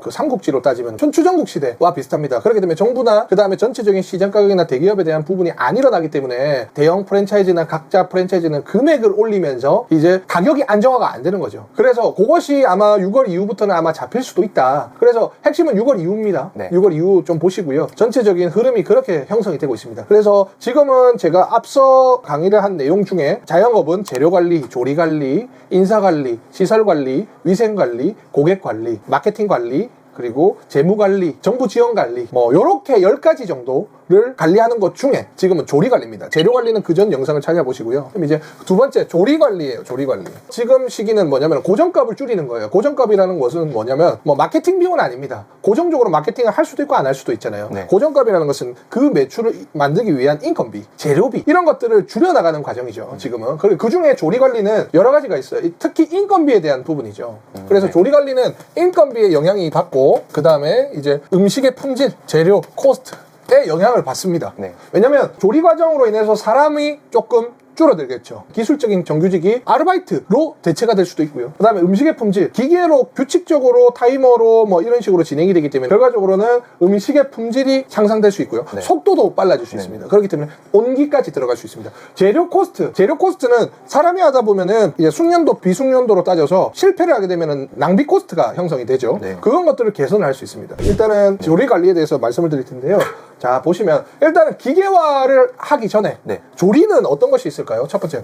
그 삼국지로 따지면 춘추전국 시대와 비슷합니다. 그렇게 되면 정부나 그 다음에 전체적인 시장 가격이나 대기업에 대한 부분이 안 일어나기 때문에 대형 프랜차이즈나 각자 프랜차이즈는 금액을 올리면서 이제 가격이 안정화가 안 되는 거죠. 그래서 그것이 아마 6월 이후부터는 아마 잡힐 수도 있다. 그래서 핵심은 6월 이후입니다. 네. 6월 이후 좀 보시고요. 전체적인 흐름이 그렇게 형성이 되고 있습니다. 그래서 지금은 제가 앞서 강의를 한 내용 중에 자영업은 재료관리, 조리관리, 인사관리, 시설관리, 위생관리, 고객관리, 마케팅관리, 그리고 재무관리, 정부지원관리 뭐 요렇게 10가지 정도를 관리하는 것 중에 지금은 조리관리입니다. 재료관리는 그전 영상을 찾아보시고요. 그럼 이제 두 번째 조리관리예요. 조리관리. 지금 시기는 뭐냐면 고정값을 줄이는 거예요. 고정값이라는 것은 뭐냐면 뭐 마케팅 비용은 아닙니다. 고정적으로 마케팅을 할 수도 있고 안 할 수도 있잖아요. 네. 고정값이라는 것은 그 매출을 만들기 위한 인건비, 재료비 이런 것들을 줄여나가는 과정이죠. 지금은. 그리고 그중에 조리관리는 여러 가지가 있어요. 특히 인건비에 대한 부분이죠. 그래서 네. 조리관리는 인건비에 영향이 받고 그 다음에 이제 음식의 품질, 재료, 코스트에 영향을 받습니다. 네. 왜냐면 조리 과정으로 인해서 사람이 조금 줄어들겠죠. 기술적인 정규직이 아르바이트로 대체가 될 수도 있고요. 그 다음에 음식의 품질, 기계로 규칙적으로 타이머로 뭐 이런 식으로 진행이 되기 때문에 결과적으로는 음식의 품질이 향상될 수 있고요. 네. 속도도 빨라질 수 있습니다. 그렇기 때문에 온기까지 들어갈 수 있습니다. 재료 코스트는 사람이 하다 보면은 이제 숙련도, 비숙련도로 따져서 실패를 하게 되면은 낭비 코스트가 형성이 되죠. 네. 그런 것들을 개선을 할 수 있습니다. 일단은 조리 관리에 대해서 말씀을 드릴 텐데요. 자, 보시면 일단은 기계화를 하기 전에 네. 조리는 어떤 것이 있을까요? 첫 번째,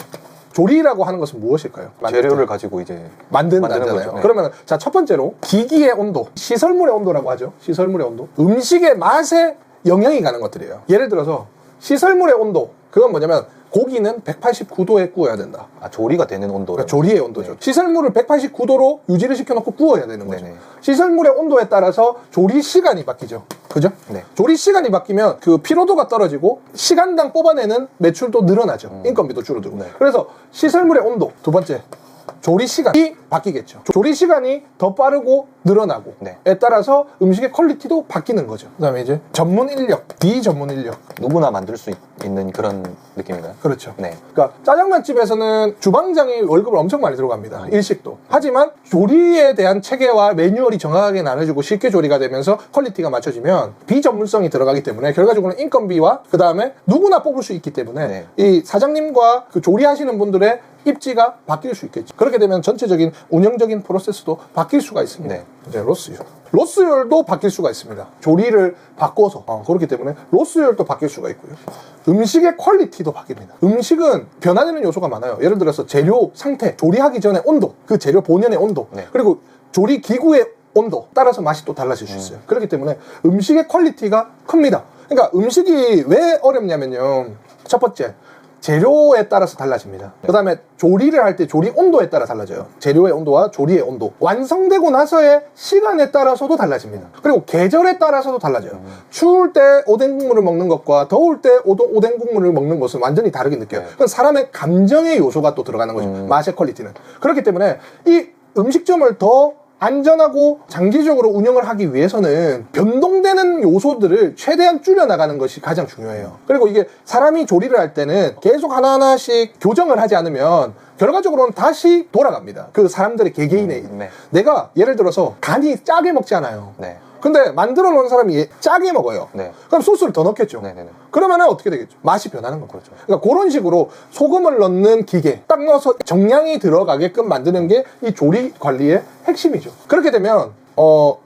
조리라고 하는 것은 무엇일까요? 재료를 가지고 이제 만드는 만드는 거잖아요. 거죠. 네. 그러면 자, 첫 번째로 기기의 온도, 시설물의 온도라고 하죠. 시설물의 온도. 음식의 맛에 영향이 가는 것들이에요. 예를 들어서 시설물의 온도, 그건 뭐냐면 고기는 189도에 구워야 된다. 아, 조리가 되는 온도. 그러니까 조리의 온도죠. 네. 시설물을 189도로 유지를 시켜놓고 구워야 되는 거죠. 네네. 시설물의 온도에 따라서 조리 시간이 바뀌죠. 그죠? 네. 조리 시간이 바뀌면 그 피로도가 떨어지고 시간당 뽑아내는 매출도 늘어나죠. 인건비도 줄어들고. 네. 그래서 시설물의 온도, 두 번째. 조리 시간이 바뀌겠죠. 조리 시간이 더 빠르고 늘어나고에 네. 따라서 음식의 퀄리티도 바뀌는 거죠. 그 다음에 이제 전문 인력, 비전문 인력. 누구나 만들 수 있는 그런 느낌인가요? 그렇죠. 네. 그러니까 짜장면집에서는 주방장이 월급을 엄청 많이 들어갑니다. 일식도. 하지만 조리에 대한 체계와 매뉴얼이 정확하게 나눠주고 쉽게 조리가 되면서 퀄리티가 맞춰지면 비전문성이 들어가기 때문에 결과적으로는 인건비와 그 다음에 누구나 뽑을 수 있기 때문에 네. 이 사장님과 그 조리하시는 분들의 입지가 바뀔 수 있겠죠. 그렇게 되면 전체적인 운영적인 프로세스도 바뀔 수가 있습니다. 네. 이제 로스율도 바뀔 수가 있습니다. 조리를 바꿔서 그렇기 때문에 로스율도 바뀔 수가 있고요. 음식의 퀄리티도 바뀝니다. 음식은 변화되는 요소가 많아요. 예를 들어서 재료 상태, 조리하기 전에 온도, 그 재료 본연의 온도, 네. 그리고 조리 기구의 온도 따라서 맛이 또 달라질 수 있어요. 그렇기 때문에 음식의 퀄리티가 큽니다. 그러니까 음식이 왜 어렵냐면요. 첫 번째, 재료에 따라서 달라집니다. 그 다음에 조리를 할 때 조리 온도에 따라 달라져요. 재료의 온도와 조리의 온도. 완성되고 나서의 시간에 따라서도 달라집니다. 그리고 계절에 따라서도 달라져요. 추울 때 오뎅 국물을 먹는 것과 더울 때 오뎅 국물을 먹는 것은 완전히 다르게 느껴요. 그건 사람의 감정의 요소가 또 들어가는 거죠. 맛의 퀄리티는. 그렇기 때문에 이 음식점을 더 안전하고 장기적으로 운영을 하기 위해서는 변동되는 요소들을 최대한 줄여나가는 것이 가장 중요해요. 그리고 이게 사람이 조리를 할 때는 계속 하나하나씩 교정을 하지 않으면 결과적으로는 다시 돌아갑니다. 그 사람들의 개개인의 네. 내가 예를 들어서 간이 짜게 먹지 않아요. 네. 근데 만들어 놓은 사람이 짜게 먹어요. 네. 그럼 소스를 더 넣겠죠. 네네네. 그러면은 어떻게 되겠죠? 맛이 변하는 거죠. 그렇죠. 그러니까 그런 식으로 소금을 넣는 기계 딱 넣어서 정량이 들어가게끔 만드는 게 이 조리 관리의 핵심이죠. 그렇게 되면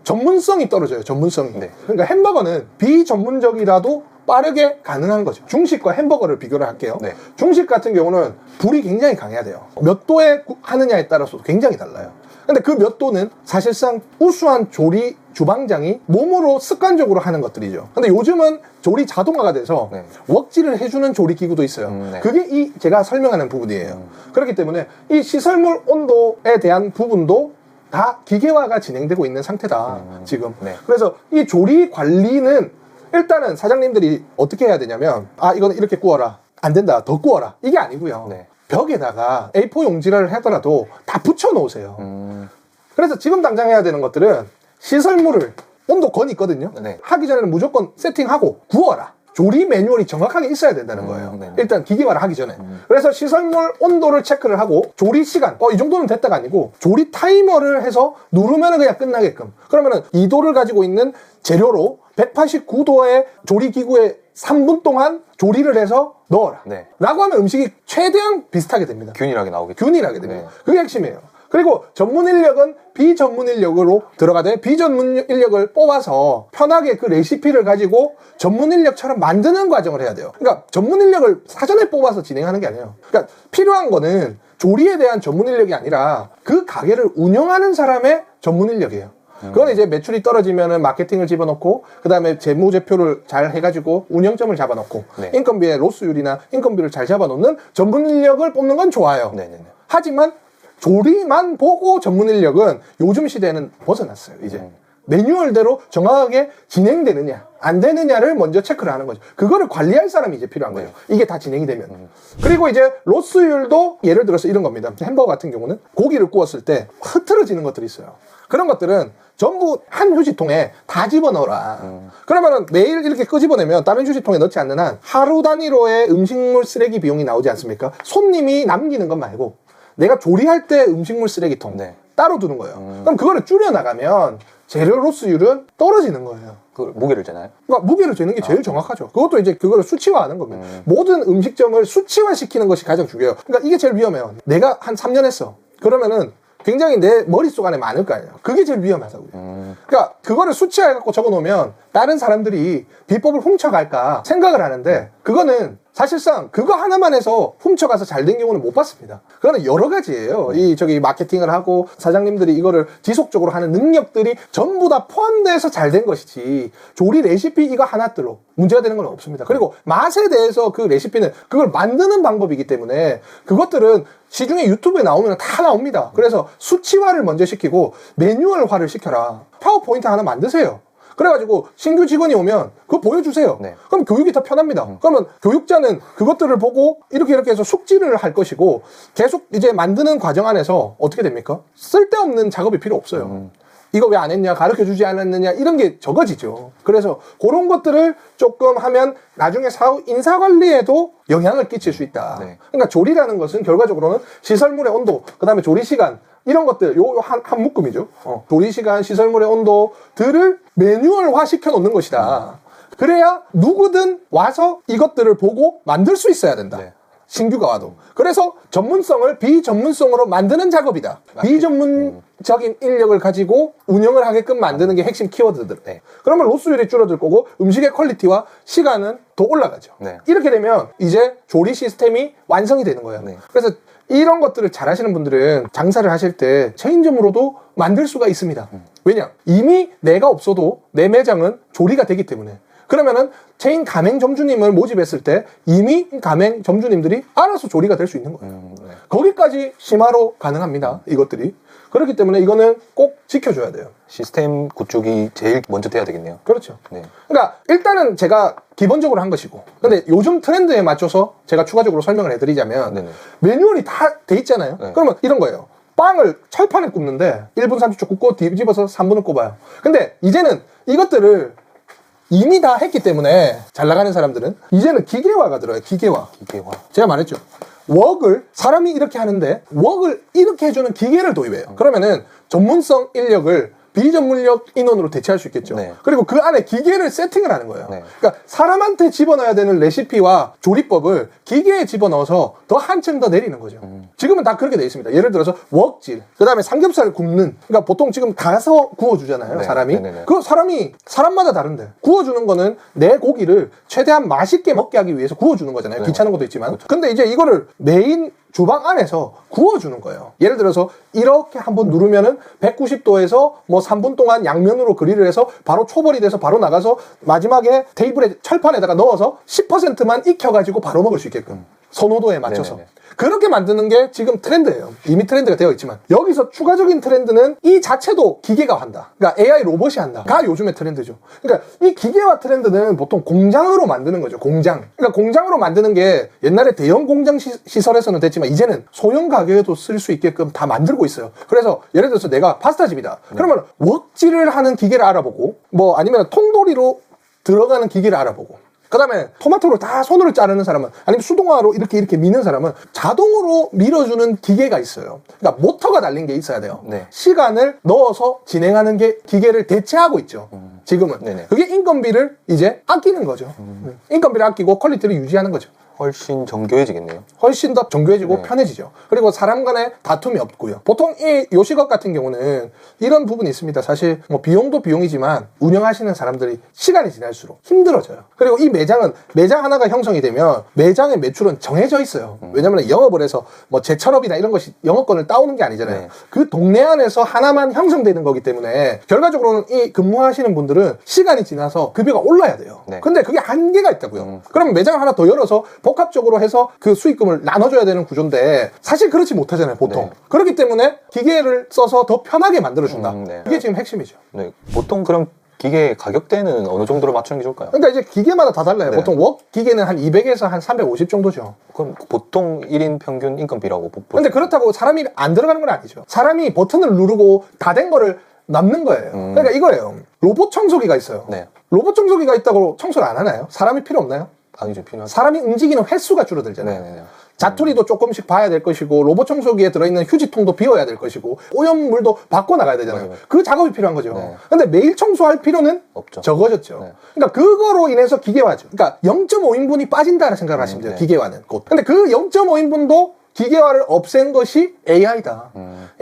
전문성이 떨어져요. 전문성이. 네. 그러니까 햄버거는 비전문적이라도 빠르게 가능한 거죠. 중식과 햄버거를 비교를 할게요. 네. 중식 같은 경우는 불이 굉장히 강해야 돼요. 몇 도에 하느냐에 따라서 굉장히 달라요. 근데 그 몇 도는 사실상 우수한 조리 주방장이 몸으로 습관적으로 하는 것들이죠. 근데 요즘은 조리 자동화가 돼서 네. 웍질을 해주는 조리 기구도 있어요. 네. 그게 이 제가 설명하는 부분이에요. 그렇기 때문에 이 시설물 온도에 대한 부분도 다 기계화가 진행되고 있는 상태다 지금. 네. 그래서 이 조리 관리는 일단은 사장님들이 어떻게 해야 되냐면 이거는 이렇게 구워라, 안 된다, 더 구워라, 이게 아니고요. 네. 벽에다가 A4 용지를 하더라도 다 붙여 놓으세요. 그래서 지금 당장 해야 되는 것들은 시설물을 온도건이 있거든요. 네. 하기 전에는 무조건 세팅하고 구워라. 조리 매뉴얼이 정확하게 있어야 된다는 거예요. 네. 일단 기계화를 하기 전에. 그래서 시설물 온도를 체크를 하고 조리 시간, 이 정도는 됐다가 아니고 조리 타이머를 해서 누르면 그냥 끝나게끔. 그러면은 2도를 가지고 있는 재료로 189도의 조리 기구에 3분 동안 조리를 해서 넣어라. 네. 라고 하면 음식이 최대한 비슷하게 됩니다. 균일하게 나오겠죠. 균일하게 됩니다. 네. 그게 핵심이에요. 그리고 전문 인력은 비전문 인력으로 들어가되 비전문 인력을 뽑아서 편하게 그 레시피를 가지고 전문 인력처럼 만드는 과정을 해야 돼요. 그러니까 전문 인력을 사전에 뽑아서 진행하는 게 아니에요. 그러니까 필요한 거는 조리에 대한 전문 인력이 아니라 그 가게를 운영하는 사람의 전문 인력이에요. 그건 이제 매출이 떨어지면은 마케팅을 집어넣고, 그 다음에 재무제표를 잘 해가지고 운영점을 잡아놓고, 네. 인건비의 로스율이나 인건비를 잘 잡아놓는 전문 인력을 뽑는 건 좋아요. 네네네. 하지만 조리만 보고 전문 인력은 요즘 시대에는 벗어났어요. 이제 매뉴얼대로 정확하게 진행되느냐 안 되느냐를 먼저 체크를 하는 거죠. 그거를 관리할 사람이 이제 필요한 거예요. 이게 다 진행이 되면. 그리고 이제 로스율도 예를 들어서 이런 겁니다. 햄버거 같은 경우는 고기를 구웠을 때 흐트러지는 것들이 있어요. 그런 것들은 전부 한 휴지통에 다 집어넣어라. 그러면은 매일 이렇게 끄집어내면 다른 휴지통에 넣지 않는 한 하루 단위로의 음식물 쓰레기 비용이 나오지 않습니까? 손님이 남기는 것 말고 내가 조리할 때 음식물 쓰레기통 네. 따로 두는 거예요. 그럼 그거를 줄여나가면 재료 로스율은 떨어지는 거예요. 그 무게를 재나요? 그러니까 무게를 재는 게 제일 정확하죠. 그것도 이제 그거를 수치화하는 겁니다. 모든 음식점을 수치화시키는 것이 가장 중요해요. 그러니까 이게 제일 위험해요. 내가 한 3년 했어. 그러면은 굉장히 내 머릿속 안에 많을 거 아니에요. 그게 제일 위험하다고요. 그러니까 그거를 수치화해갖고 적어놓으면 다른 사람들이 비법을 훔쳐갈까 생각을 하는데 그거는 사실상 그거 하나만 해서 훔쳐가서 잘 된 경우는 못 봤습니다. 그거는 여러 가지예요. 저기 마케팅을 하고 사장님들이 이거를 지속적으로 하는 능력들이 전부 다 포함돼서 잘 된 것이지 조리 레시피 이거 하나들로 문제가 되는 건 없습니다. 그리고 맛에 대해서 그 레시피는 그걸 만드는 방법이기 때문에 그것들은 시중에 유튜브에 나오면 다 나옵니다. 그래서 수치화를 먼저 시키고 매뉴얼화를 시켜라. 파워포인트 하나 만드세요. 그래가지고 신규 직원이 오면 그거 보여주세요. 네. 그럼 교육이 더 편합니다. 그러면 교육자는 그것들을 보고 이렇게 해서 숙지를 할 것이고 계속 이제 만드는 과정 안에서 어떻게 됩니까? 쓸데없는 작업이 필요 없어요. 이거 왜 안 했냐, 가르쳐주지 않았느냐 이런 게 적어지죠. 그래서 그런 것들을 조금 하면 나중에 사후 인사관리에도 영향을 끼칠 수 있다. 네. 그러니까 조리라는 것은 결과적으로는 시설물의 온도, 그 다음에 조리 시간 이런 것들 한 묶음이죠. 조리 시간, 시설물의 온도들을 매뉴얼화 시켜 놓는 것이다. 그래야 누구든 와서 이것들을 보고 만들 수 있어야 된다. 네. 신규가 와도. 그래서 전문성을 비전문성으로 만드는 작업이다. 비전문적인 인력을 가지고 운영을 하게끔 만드는 게 핵심 키워드들. 네. 그러면 로스율이 줄어들 거고 음식의 퀄리티와 시간은 더 올라가죠. 네. 이렇게 되면 이제 조리 시스템이 완성이 되는 거예요. 네. 그래서 이런 것들을 잘 하시는 분들은 장사를 하실 때 체인점으로도 만들 수가 있습니다. 왜냐? 이미 내가 없어도 내 매장은 조리가 되기 때문에. 그러면은 체인 가맹 점주님을 모집했을 때 이미 가맹 점주님들이 알아서 조리가 될 수 있는 거예요. 네. 거기까지 심화로 가능합니다. 이것들이. 그렇기 때문에 이거는 꼭 지켜줘야 돼요. 시스템 구축이 제일 먼저 돼야 되겠네요. 그렇죠. 네. 그러니까 일단은 제가 기본적으로 한 것이고 근데 요즘 트렌드에 맞춰서 제가 추가적으로 설명을 해드리자면 네네. 매뉴얼이 다 돼 있잖아요. 네. 그러면 이런 거예요. 빵을 철판에 굽는데 1분 30초 굽고 뒤집어서 3분을 굽어요. 근데 이제는 이것들을 이미 다 했기 때문에 잘 나가는 사람들은 이제는 기계화가 들어요. 기계화. 제가 말했죠. 웍을 사람이 이렇게 하는데 웍을 이렇게 해주는 기계를 도입해요. 그러면은 전문성 인력을 비전문력 인원으로 대체할 수 있겠죠. 네. 그리고 그 안에 기계를 세팅을 하는 거예요. 네. 그러니까 사람한테 집어넣어야 되는 레시피와 조리법을 기계에 집어넣어서 더 한층 더 내리는 거죠. 지금은 다 그렇게 돼 있습니다. 예를 들어서 웍질, 그 다음에 삼겹살 굽는, 그러니까 보통 지금 가서 구워주잖아요. 네. 사람이. 네네네. 그 사람마다 다른데 구워주는 거는 내 고기를 최대한 맛있게 먹게 하기 위해서 구워주는 거잖아요. 네. 귀찮은 것도 있지만. 근데 이제 이거를 메인 주방 안에서 구워주는 거예요. 예를 들어서 이렇게 한번 누르면은 190도에서 뭐 3분 동안 양면으로 그릴을 해서 바로 초벌이 돼서 바로 나가서 마지막에 테이블에 철판에다가 넣어서 10%만 익혀가지고 바로 먹을 수 있게끔 선호도에 맞춰서 네네네. 그렇게 만드는 게 지금 트렌드예요. 이미 트렌드가 되어 있지만 여기서 추가적인 트렌드는 이 자체도 기계가 한다. 그러니까 AI 로봇이 한다가 요즘의 트렌드죠. 그러니까 이 기계화 트렌드는 보통 공장으로 만드는 거죠. 공장. 그러니까 공장으로 만드는 게 옛날에 대형 공장 시설에서는 됐지만 이제는 소형 가게에도 쓸 수 있게끔 다 만들고 있어요. 그래서 예를 들어서 내가 파스타집이다. 그러면 웍질을 하는 기계를 알아보고 뭐 아니면 통돌이로 들어가는 기계를 알아보고 그 다음에 토마토를 다 손으로 자르는 사람은 아니면 수동화로 이렇게 미는 사람은 자동으로 밀어주는 기계가 있어요. 그러니까 모터가 달린 게 있어야 돼요. 네. 시간을 넣어서 진행하는 게 기계를 대체하고 있죠. 지금은. 네네. 그게 인건비를 이제 아끼는 거죠. 인건비를 아끼고 퀄리티를 유지하는 거죠. 훨씬 정교해지겠네요. 훨씬 더 정교해지고 네. 편해지죠. 그리고 사람 간에 다툼이 없고요. 보통 이 요식업 같은 경우는 이런 부분이 있습니다. 사실 뭐 비용도 비용이지만 운영하시는 사람들이 시간이 지날수록 힘들어져요. 그리고 이 매장 하나가 형성이 되면 매장의 매출은 정해져 있어요. 왜냐면 영업을 해서 뭐 제철업이나 이런 것이 영업권을 따오는 게 아니잖아요. 네. 그 동네 안에서 하나만 형성되는 거기 때문에 결과적으로는 이 근무하시는 분들은 시간이 지나서 급여가 올라야 돼요. 네. 근데 그게 한계가 있다고요. 그러면 매장을 하나 더 열어서 복합적으로 해서 그 수익금을 나눠줘야 되는 구조인데 사실 그렇지 못하잖아요, 보통. 네. 그렇기 때문에 기계를 써서 더 편하게 만들어준다. 네. 그게 지금 핵심이죠. 네. 보통 그럼 기계 가격대는 어느 정도로 맞추는 게 좋을까요? 그러니까 이제 기계마다 다 달라요. 네. 보통 웍 기계는 한 200에서 한 350 정도죠. 그럼 보통 1인 평균 인건비라고 근데 그렇다고 사람이 안 들어가는 건 아니죠. 사람이 버튼을 누르고 다 된 거를 남는 거예요. 그러니까 이거예요. 로봇 청소기가 있어요. 네. 로봇 청소기가 있다고 청소를 안 하나요? 사람이 필요 없나요? 아니죠, 필요하죠. 사람이 움직이는 횟수가 줄어들잖아요. 네네네. 자투리도 조금씩 봐야 될 것이고 로봇 청소기에 들어있는 휴지통도 비워야 될 것이고 오염물도 바꿔 나가야 되잖아요. 맞아요. 그 작업이 필요한 거죠. 네. 근데 매일 청소할 필요는 없죠. 적어졌죠. 네. 그러니까 그거로 인해서 기계화죠. 그러니까 0.5인분이 빠진다는 생각을 하시면 돼요. 네. 기계화는 곧. 근데 그 0.5인분도 기계화를 없앤 것이 AI다.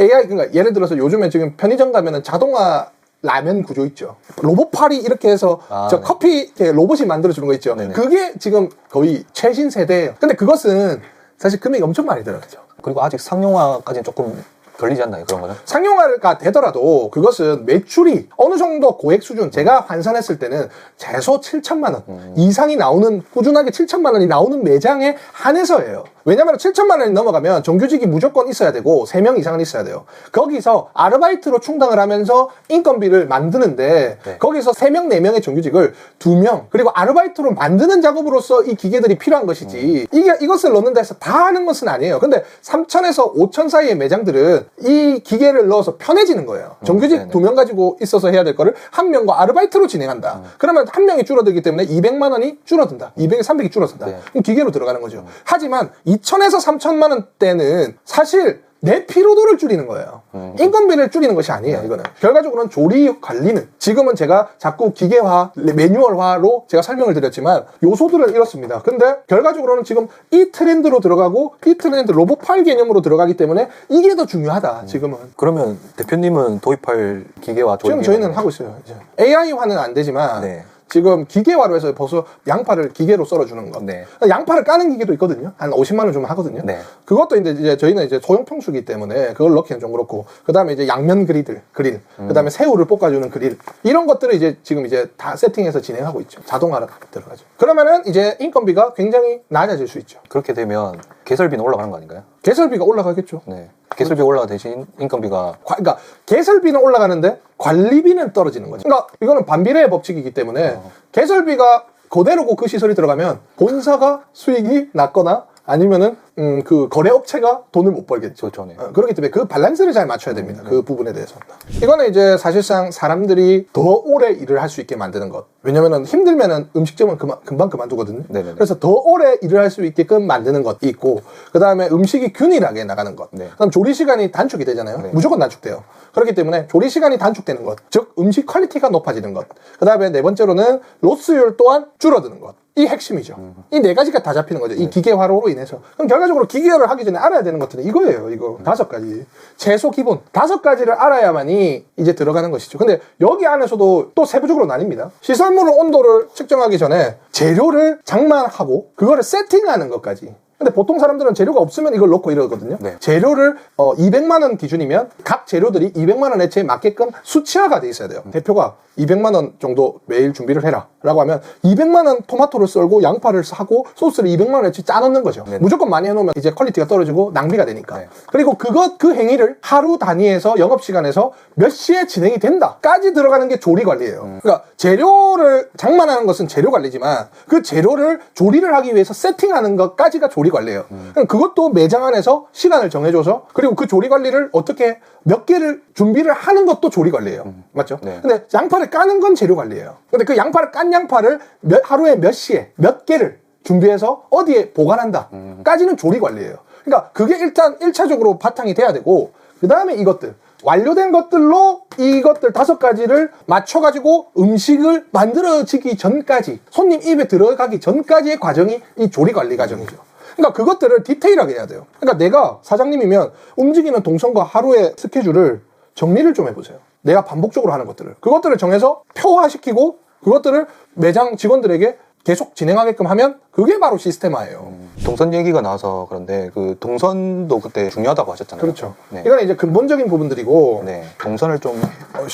AI 그러니까 예를 들어서 요즘에 지금 편의점 가면은 자동화 라면 구조 있죠. 로봇팔이 이렇게 해서 저 네. 커피 이렇게 로봇이 만들어주는 거 있죠. 네네. 그게 지금 거의 최신 세대예요. 근데 그것은 사실 금액이 엄청 많이 들어가죠. 그리고 아직 상용화까지는 조금 걸리지 않나요, 그런 거는? 상용화가 되더라도 그것은 매출이 어느 정도 고액 수준, 제가 환산했을 때는 최소 7천만 원 이상이 나오는, 꾸준하게 7천만 원이 나오는 매장에 한해서예요. 왜냐면 7천만 원이 넘어가면 정규직이 무조건 있어야 되고 3명 이상은 있어야 돼요. 거기서 아르바이트로 충당을 하면서 인건비를 만드는데 네. 거기서 3명, 4명의 정규직을 2명 그리고 아르바이트로 만드는 작업으로서 이 기계들이 필요한 것이지 이것을 넣는다 해서 다 하는 것은 아니에요. 근데 3천에서 5천 사이의 매장들은 이 기계를 넣어서 편해지는 거예요. 정규직 네네. 2명 가지고 있어서 해야 될 거를 1명과 아르바이트로 진행한다. 그러면 1명이 줄어들기 때문에 200만 원이 줄어든다. 200에 300이 줄어든다. 네. 그럼 기계로 들어가는 거죠. 하지만 2천에서 3천만 원대는 사실 내 피로도를 줄이는 거예요. 인건비를 줄이는 것이 아니에요. 이거는 결과적으로는 조리 관리는 지금은 제가 자꾸 기계화, 매뉴얼화로 제가 설명을 드렸지만 요소들은 이렇습니다. 근데 결과적으로는 지금 이 트렌드로 들어가고 이 트렌드 로봇팔 개념으로 들어가기 때문에 이게 더 중요하다. 지금은 그러면 대표님은 도입할 기계화 지금 저희는 하고 있어요. 이제 AI화는 안 되지만 네. 지금 기계화로 해서 벌써 양파를 기계로 썰어주는 것. 네. 양파를 까는 기계도 있거든요. 한 50만 원 주면 하거든요. 네. 그것도 이제 저희는 이제 소형 평수기 때문에 그걸 넣기는 좀 그렇고, 그 다음에 이제 양면 그릴, 그 다음에 새우를 볶아주는 그릴, 이런 것들을 이제 지금 이제 다 세팅해서 진행하고 있죠. 자동화로 들어가죠. 그러면은 이제 인건비가 굉장히 낮아질 수 있죠. 그렇게 되면 개설비는 올라가는 거 아닌가요? 개설비가 올라가겠죠. 네. 개설비 올라가 대신 인건비가 그러니까 개설비는 올라가는데 관리비는 떨어지는 거죠. 그러니까 이거는 반비례의 법칙이기 때문에 개설비가 그대로고 그 시설이 들어가면 본사가 수익이 낮거나 아니면은 그 거래업체가 돈을 못 벌겠죠. 그렇죠. 네. 그렇기 때문에 그 밸런스를 잘 맞춰야 됩니다. 그 부분에 대해서. 이거는 이제 사실상 사람들이 더 오래 일을 할 수 있게 만드는 것. 왜냐면은 힘들면은 음식점은 금방 그만두거든요. 네네네. 그래서 더 오래 일을 할 수 있게끔 만드는 것이 있고, 그 다음에 음식이 균일하게 나가는 것. 네. 그다음 조리 시간이 단축이 되잖아요. 네. 무조건 단축돼요. 그렇기 때문에 조리 시간이 단축되는 것, 즉 음식 퀄리티가 높아지는 것. 그 다음에 네 번째로는 로스율 또한 줄어드는 것. 이 핵심이죠. 이 네 가지가 다 잡히는 거죠. 이 기계화로 인해서. 그럼 결과적으로 기계화를 하기 전에 알아야 되는 것들은 이거예요. 이거 5가지. 최소 기본 5가지를 알아야만이 이제 들어가는 것이죠. 근데 여기 안에서도 또 세부적으로 나뉩니다. 시설물 온도를 측정하기 전에 재료를 장만하고 그거를 세팅하는 것까지. 근데 보통 사람들은 재료가 없으면 이걸 넣고 이러거든요. 네. 재료를 200만 원 기준이면 각 재료들이 200만 원어치에 맞게끔 수치화가 돼 있어야 돼요. 대표가 200만 원 정도 매일 준비를 해라 라고 하면 200만 원 토마토를 썰고 양파를 사고 소스를 200만 원어치 짜 넣는 거죠. 네. 무조건 많이 해놓으면 이제 퀄리티가 떨어지고 낭비가 되니까. 네. 그리고 그 행위를 하루 단위에서 영업시간에서 몇 시에 진행이 된다까지 들어가는 게 조리 관리예요. 그러니까 재료를 장만하는 것은 재료 관리지만 그 재료를 조리를 하기 위해서 세팅하는 것까지가 조리 관리예요. 그럼 그것도 매장 안에서 시간을 정해줘서 그리고 그 조리 관리를 어떻게 몇 개를 준비를 하는 것도 조리 관리예요. 맞죠? 네. 근데 양파를 까는 건 재료 관리예요. 근데 그 양파를 깐 양파를 하루에 몇 시에 몇 개를 준비해서 어디에 보관한다 까지는 조리 관리예요. 그러니까 그게 일단 1차적으로 바탕이 돼야 되고 그 다음에 이것들 완료된 것들로 이것들 5가지를 맞춰가지고 음식을 만들어지기 전까지 손님 입에 들어가기 전까지의 과정이 이 조리 관리 과정이죠. 그러니까 그것들을 디테일하게 해야 돼요. 그러니까 내가 사장님이면 움직이는 동선과 하루의 스케줄을 정리를 좀 해보세요. 내가 반복적으로 하는 것들을 그것들을 정해서 표화시키고 그것들을 매장 직원들에게 계속 진행하게끔 하면 그게 바로 시스템화예요. 동선 얘기가 나와서 그런데 그 동선도 그때 중요하다고 하셨잖아요. 그렇죠. 네. 이건 이제 근본적인 부분들이고 네. 동선을 좀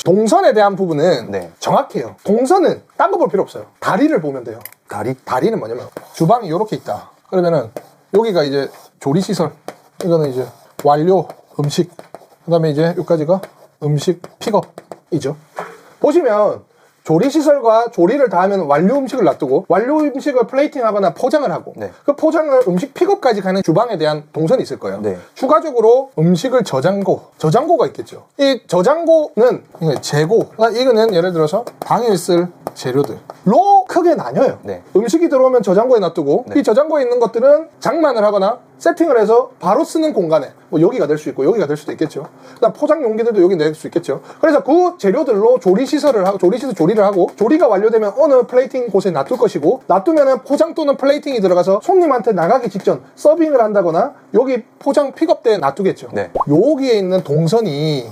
동선에 대한 부분은 네. 정확해요. 동선은 딴 거 볼 필요 없어요. 다리를 보면 돼요. 다리는 뭐냐면 주방이 이렇게 있다. 그러면은 여기가 이제 조리시설, 이거는 이제 완료 음식, 그 다음에 이제 여기까지가 음식 픽업이죠. 보시면 조리시설과 조리를 다 하면 완료 음식을 놔두고 완료 음식을 플레이팅하거나 포장을 하고 네. 그 포장을 음식 픽업까지 가는 주방에 대한 동선이 있을 거예요. 네. 추가적으로 음식을 저장고가 있겠죠. 이 저장고는 재고, 이거는 예를 들어서 당일 쓸 재료들로 크게 나뉘어요. 네. 음식이 들어오면 저장고에 놔두고 네. 이 저장고에 있는 것들은 장만을 하거나 세팅을 해서 바로 쓰는 공간에 뭐 여기가 될 수 있고 여기가 될 수도 있겠죠. 그다음 포장 용기들도 여기 낼 수 있겠죠. 그래서 그 재료들로 조리시설을 하고 조리를 하고 조리가 완료되면 어느 플레이팅 곳에 놔둘 것이고 놔두면은 포장 또는 플레이팅이 들어가서 손님한테 나가기 직전 서빙을 한다거나 여기 포장 픽업대에 놔두겠죠. 네. 여기에 있는 동선이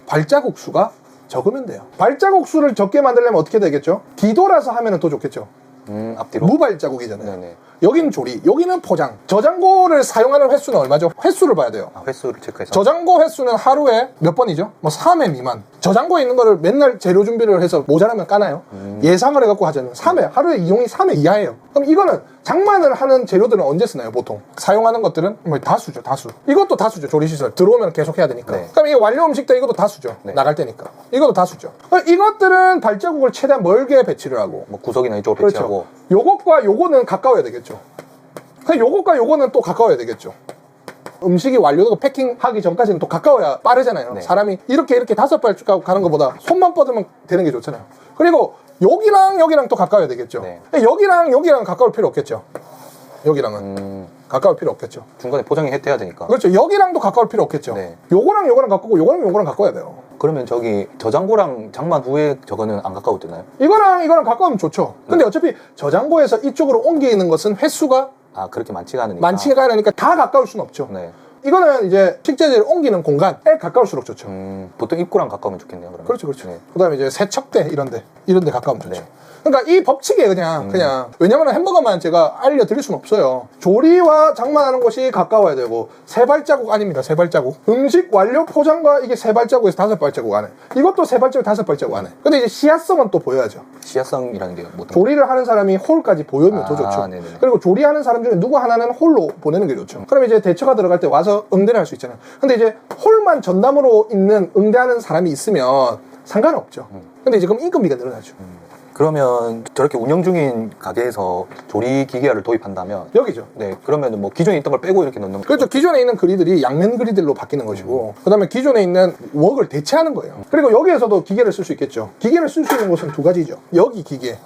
발자국 수가 적으면 돼요. 발자국 수를 적게 만들려면 어떻게 되겠죠? 뒤돌아서 하면 더 좋겠죠. 앞뒤로. 무발자국이잖아요. 네네. 여기는 조리, 여기는 포장. 저장고를 사용하는 횟수는 얼마죠? 횟수를 봐야 돼요. 횟수를 체크해서. 저장고 횟수는 하루에 몇 번이죠? 뭐 3회 미만. 저장고에 있는 거를 맨날 재료 준비를 해서 모자라면 까나요? 예상을 해갖고 하잖아요. 3회, 하루에 이용이 3회 이하예요. 그럼 이거는 장만을 하는 재료들은 언제 쓰나요, 보통? 사용하는 것들은 뭐 다수죠, 다수. 이것도 다수죠, 조리시설. 들어오면 계속 해야 되니까. 네. 그럼 이게 완료 음식 때 이것도 다수죠. 네. 나갈 때니까. 이것도 다수죠. 그럼 이것들은 발자국을 최대한 멀게 배치를 하고. 뭐 구석이나 이쪽으로 배치하고. 그렇죠. 요것과 요거는 가까워야 되겠죠. 그냥 요것과 요거는 또 가까워야 되겠죠. 음식이 완료되고 패킹하기 전까지는 또 가까워야 빠르잖아요. 네. 사람이 이렇게 5발 가는 것보다 손만 뻗으면 되는 게 좋잖아요. 그리고 여기랑 여기랑 또 가까워야 되겠죠. 네. 여기랑 여기랑 가까울 필요 없겠죠. 여기랑은 가까울 필요 없겠죠. 중간에 포장이 돼야 되니까. 그렇죠. 여기랑도 가까울 필요 없겠죠. 네. 요거랑 요거랑 가깝고 요거랑 요거랑 가까워야 돼요. 그러면 저기 저장고랑 장만 후에 저거는 안 가까워지나요? 이거랑 가까우면 좋죠. 근데 어차피 저장고에서 이쪽으로 옮기는 것은 횟수가 아, 그렇게 많지가 않으니까. 많지가 않으니까 다 가까울 수는 없죠. 네. 이거는 이제 식재재를 옮기는 공간에 가까울수록 좋죠. 보통 입구랑 가까우면 좋겠네요, 그러면. 그렇죠, 그렇죠. 네. 그 다음에 이제 세척대 이런 데 가까우면 좋죠. 네. 그러니까 이 법칙에 그냥 왜냐면 햄버거만 제가 알려드릴 수는 없어요. 조리와 장만하는 곳이 가까워야 되고 3발자국 아닙니다. 3발자국. 음식 완료 포장과 이게 3발자국에서 5발자국 안에. 이것도 3발자국, 5발자국 안에. 근데 이제 시야성은 또 보여야죠. 시야성이라는 게 뭐? 조리를 하는 사람이 홀까지 보여면 더 좋죠. 네네네. 그리고 조리하는 사람 중에 누구 하나는 홀로 보내는 게 좋죠. 그럼 이제 대처가 들어갈 때 와서 응대를 할 수 있잖아요. 근데 이제 홀만 전담으로 있는 응대하는 사람이 있으면 상관없죠. 근데 이제 그럼 인건비가 늘어나죠. 그러면 저렇게 운영 중인 가게에서 조리 기계를 도입한다면 여기죠. 네, 그러면 뭐 기존에 있던 걸 빼고 이렇게 넣는 그렇죠. 기존에 있는 그리들이 양면 그리들로 바뀌는 것이고 그 다음에 기존에 있는 웍을 대체하는 거예요. 그리고 여기에서도 기계를 쓸 수 있겠죠. 기계를 쓸 수 있는 곳은 2가지죠. 여기 기계,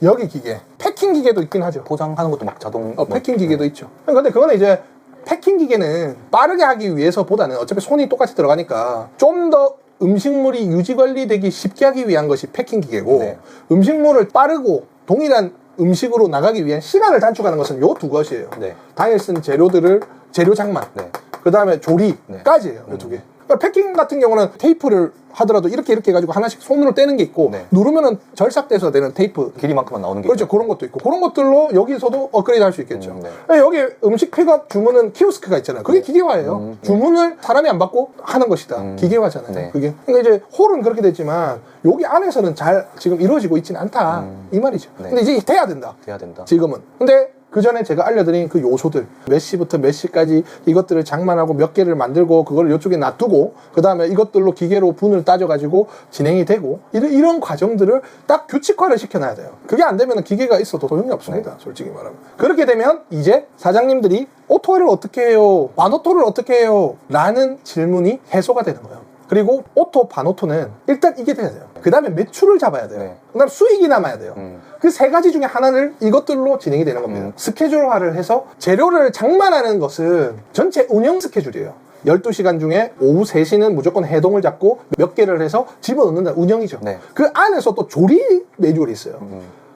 여기 기계. 패킹 기계도 있긴 하죠. 포장하는 것도 막 자동 패킹 기계도 있죠. 근데 그거는 이제 패킹 기계는 빠르게 하기 위해서보다는 어차피 손이 똑같이 들어가니까 좀 더 음식물이 유지 관리되기 쉽게 하기 위한 것이 패킹 기계고 네. 음식물을 빠르고 동일한 음식으로 나가기 위한 시간을 단축하는 것은 요 2것이에요. 네. 당일 쓴 재료들을 재료 장만 네. 그 다음에 조리까지예요. 요 2개. 그러니까 패킹 같은 경우는 테이프를 하더라도 이렇게 해가지고 하나씩 손으로 떼는 게 있고 네. 누르면은 절삭돼서 되는 테이프 길이만큼만 나오는 게 그렇죠. 있죠. 그런 것도 있고 그런 것들로 여기서도 업그레이드 할 수 있겠죠. 네. 여기 음식 픽업 주문은 키오스크가 있잖아요. 그게 기계화예요. 주문을 사람이 안 받고 하는 것이다. 기계화잖아요. 네. 그게. 그러니까 이제 홀은 그렇게 됐지만 여기 안에서는 잘 지금 이루어지고 있지는 않다. 이 말이죠. 네. 근데 이제 돼야 된다. 돼야 된다. 지금은. 근데 그 전에 제가 알려드린 그 요소들 몇 시부터 몇 시까지 이것들을 장만하고 몇 개를 만들고 그걸 이쪽에 놔두고 그 다음에 이것들로 기계로 분을 따져가지고 진행이 되고 이런 과정들을 딱 규칙화를 시켜놔야 돼요. 그게 안 되면 기계가 있어도 소용이 없습니다. 솔직히 말하면. 그렇게 되면 이제 사장님들이 오토를 어떻게 해요? 반오토를 어떻게 해요? 라는 질문이 해소가 되는 거예요. 그리고 오토, 반오토는 일단 이게 돼야 돼요. 그 다음에 매출을 잡아야 돼요. 네. 그 다음 수익이 남아야 돼요. 그 세 가지 중에 하나를 이것들로 진행이 되는 겁니다. 스케줄화를 해서 재료를 장만하는 것은 전체 운영 스케줄이에요. 12시간 중에 오후 3시는 무조건 해동을 잡고 몇 개를 해서 집어넣는다. 운영이죠. 네. 그 안에서 또 조리 매뉴얼이 있어요.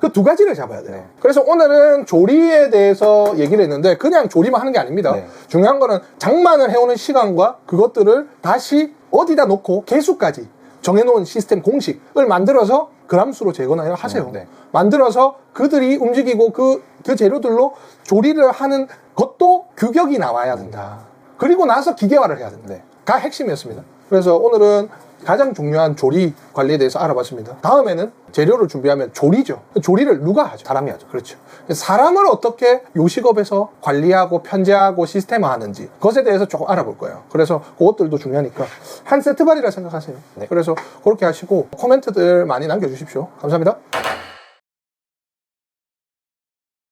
그 두 가지를 잡아야 돼요. 네. 그래서 오늘은 조리에 대해서 얘기를 했는데 그냥 조리만 하는 게 아닙니다. 네. 중요한 거는 장만을 해오는 시간과 그것들을 다시 어디다 놓고 개수까지 정해놓은 시스템 공식을 만들어서 그람수로 재거나 하세요. 네. 만들어서 그들이 움직이고 그 재료들로 조리를 하는 것도 규격이 나와야 된다. 그리고 나서 기계화를 해야 된다. 네. 가 핵심이었습니다. 그래서 오늘은 가장 중요한 조리 관리에 대해서 알아봤습니다. 다음에는 재료를 준비하면 조리죠. 조리를 누가 하죠? 사람이 하죠. 그렇죠. 사람을 어떻게 요식업에서 관리하고 편제하고 시스템화하는지 그것에 대해서 조금 알아볼 거예요. 그래서 그것들도 중요하니까 한 세트발이라 생각하세요. 네. 그래서 그렇게 하시고 코멘트들 많이 남겨주십시오. 감사합니다.